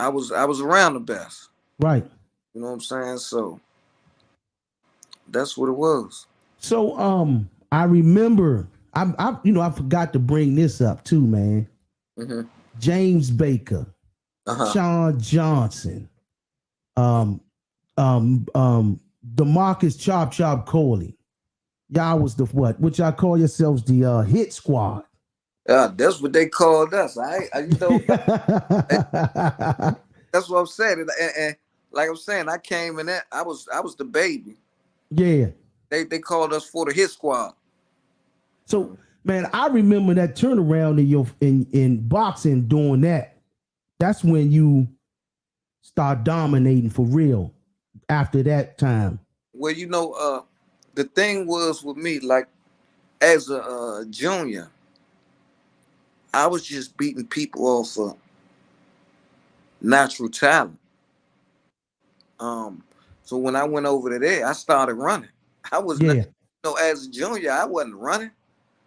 was around the best. Right. You know what I'm saying? So that's what it was. So I remember I forgot to bring this up too, man. Hmm. James Baker, Uh-huh. Sean Johnson, um, Demarcus Chop Chop Coley. Y'all was the what? Which y'all call yourselves the hit squad. That's what they called us. That's what I'm saying. And like I'm saying, I came in that I was the baby. Yeah. They called us for the hit squad. So man, I remember that turnaround in boxing doing that. That's when you start dominating for real after that time. Well, the thing was with me, like as a junior, I was just beating people off of natural talent. So when I went over to there, I started running. I was not, Yeah. as a junior, I wasn't running.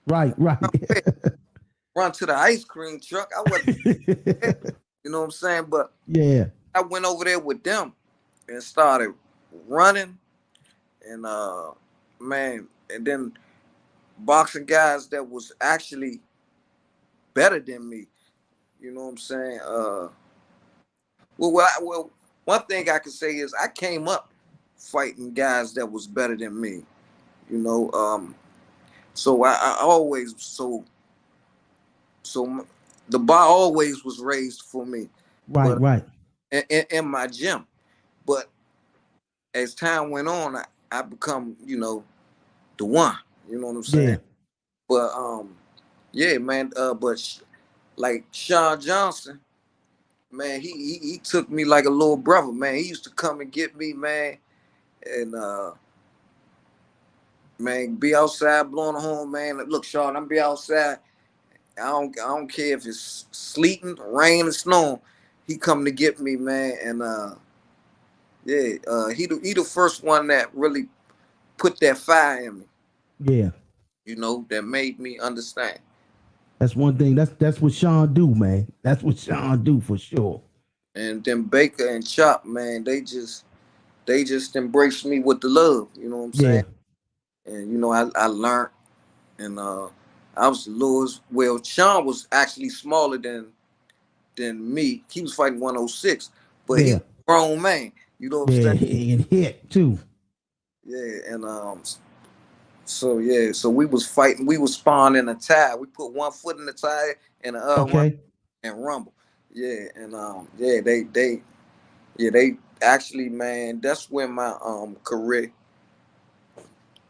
Right. Run to the ice cream truck. I wasn't, you know what I'm saying? But Yeah. I went over there with them and started running, and man, and then boxing guys that was actually better than me. You know what I'm saying? Well, one thing I can say is I came up fighting guys that was better than me. You know, so I always the bar always was raised for me, but Right. in my gym. But as time went on, I become the one. You know what I'm saying? Yeah. But yeah, man. Like Sean Johnson, man, he took me like a little brother, man. He used to come and get me, man, and man, be outside blowing a horn, man. Look, Sean, I'm be outside. I don't care if it's sleeting, rain, or snowing. He come to get me, man, and yeah, he the first one that really put that fire in me. Yeah. That made me understand. That's one thing. That's what Sean do, man. That's what Sean do for sure. And then Baker and Chop, man, they just embraced me with the love. You know what I'm saying? Yeah. And I learned, and I was Lewis. Well, Sean was actually smaller than me. He was fighting 106, but he Yeah. was a grown man. You know what I'm Yeah. saying? And hit too. Yeah, and so yeah, so we was fighting. We was sparring in a tire. We put one foot in the tire and the other one Okay. and rumble. Yeah, and yeah, they actually, man. That's when my career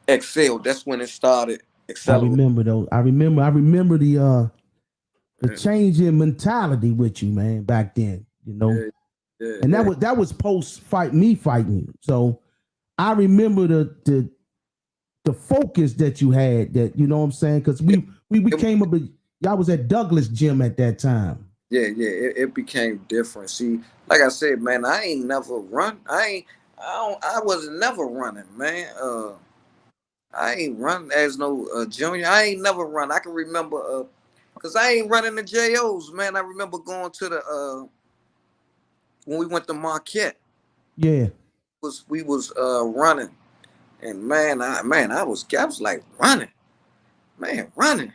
excelled. That's when it started I accelerating. remember though. I remember the change in mentality with you, man, back then, Yeah, yeah, And yeah. that was post fight me fighting you. So I remember the focus that you had, that you know what I'm saying? Because we came up with, y'all was at Douglas Gym at that time. Yeah, yeah, it became different. See, like I said, man, I ain't never run. I wasn't never running, man. I ain't run as no junior. I ain't never run. I can remember, cause I ain't running the JOs, man. I remember going to the when we went to Marquette. Yeah. We was running, and I was like running, man, running.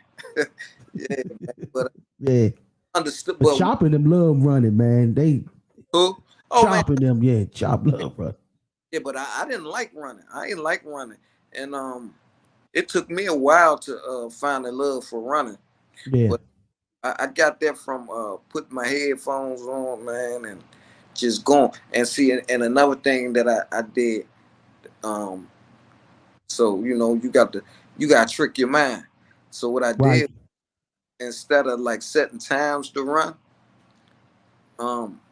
Yeah, man. But Yeah. I understood, But but chopping them love running, man. They who? Oh man, chopping them, yeah, chop love run. yeah, but I didn't like running. I didn't like running, and it took me a while to find a love for running. Yeah. But I got that from putting my headphones on, man, and just going and see. And another thing that I did, um, so you got to trick your mind. So what I Right. did, instead of like setting times to run,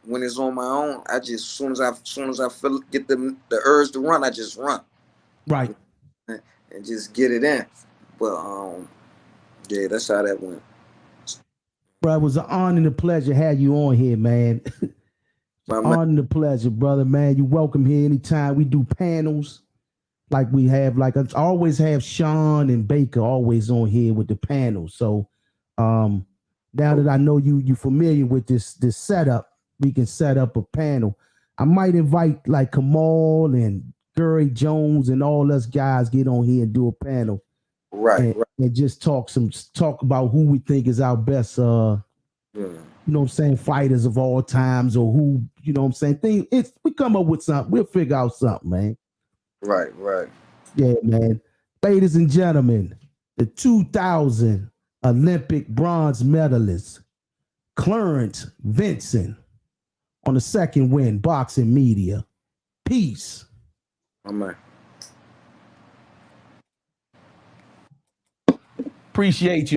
when it's on my own, I just as soon as I feel get the urge to run, I just run Right. and just get it in. But yeah, that's how that went. Bro, it was an honor and a pleasure to have you on here, man. My man, Honor and a pleasure, brother, man. You welcome here anytime. We do panels like we have, like I always have Sean and Baker always on here with the panel. So now that I know you familiar with this setup, we can set up a panel. I might invite like Kamal and Gary Jones and all us guys get on here and do a panel right, right, and just talk about who we think is our best yeah, you know what I'm saying, fighters of all times, or who, you know what I'm saying. We come up with something, we'll figure out something, man. right, right. Yeah, man. Ladies and gentlemen, the 2000 Olympic bronze medalist, Clarence Vinson, on the second win, Boxing Media. Peace. My man. Appreciate you.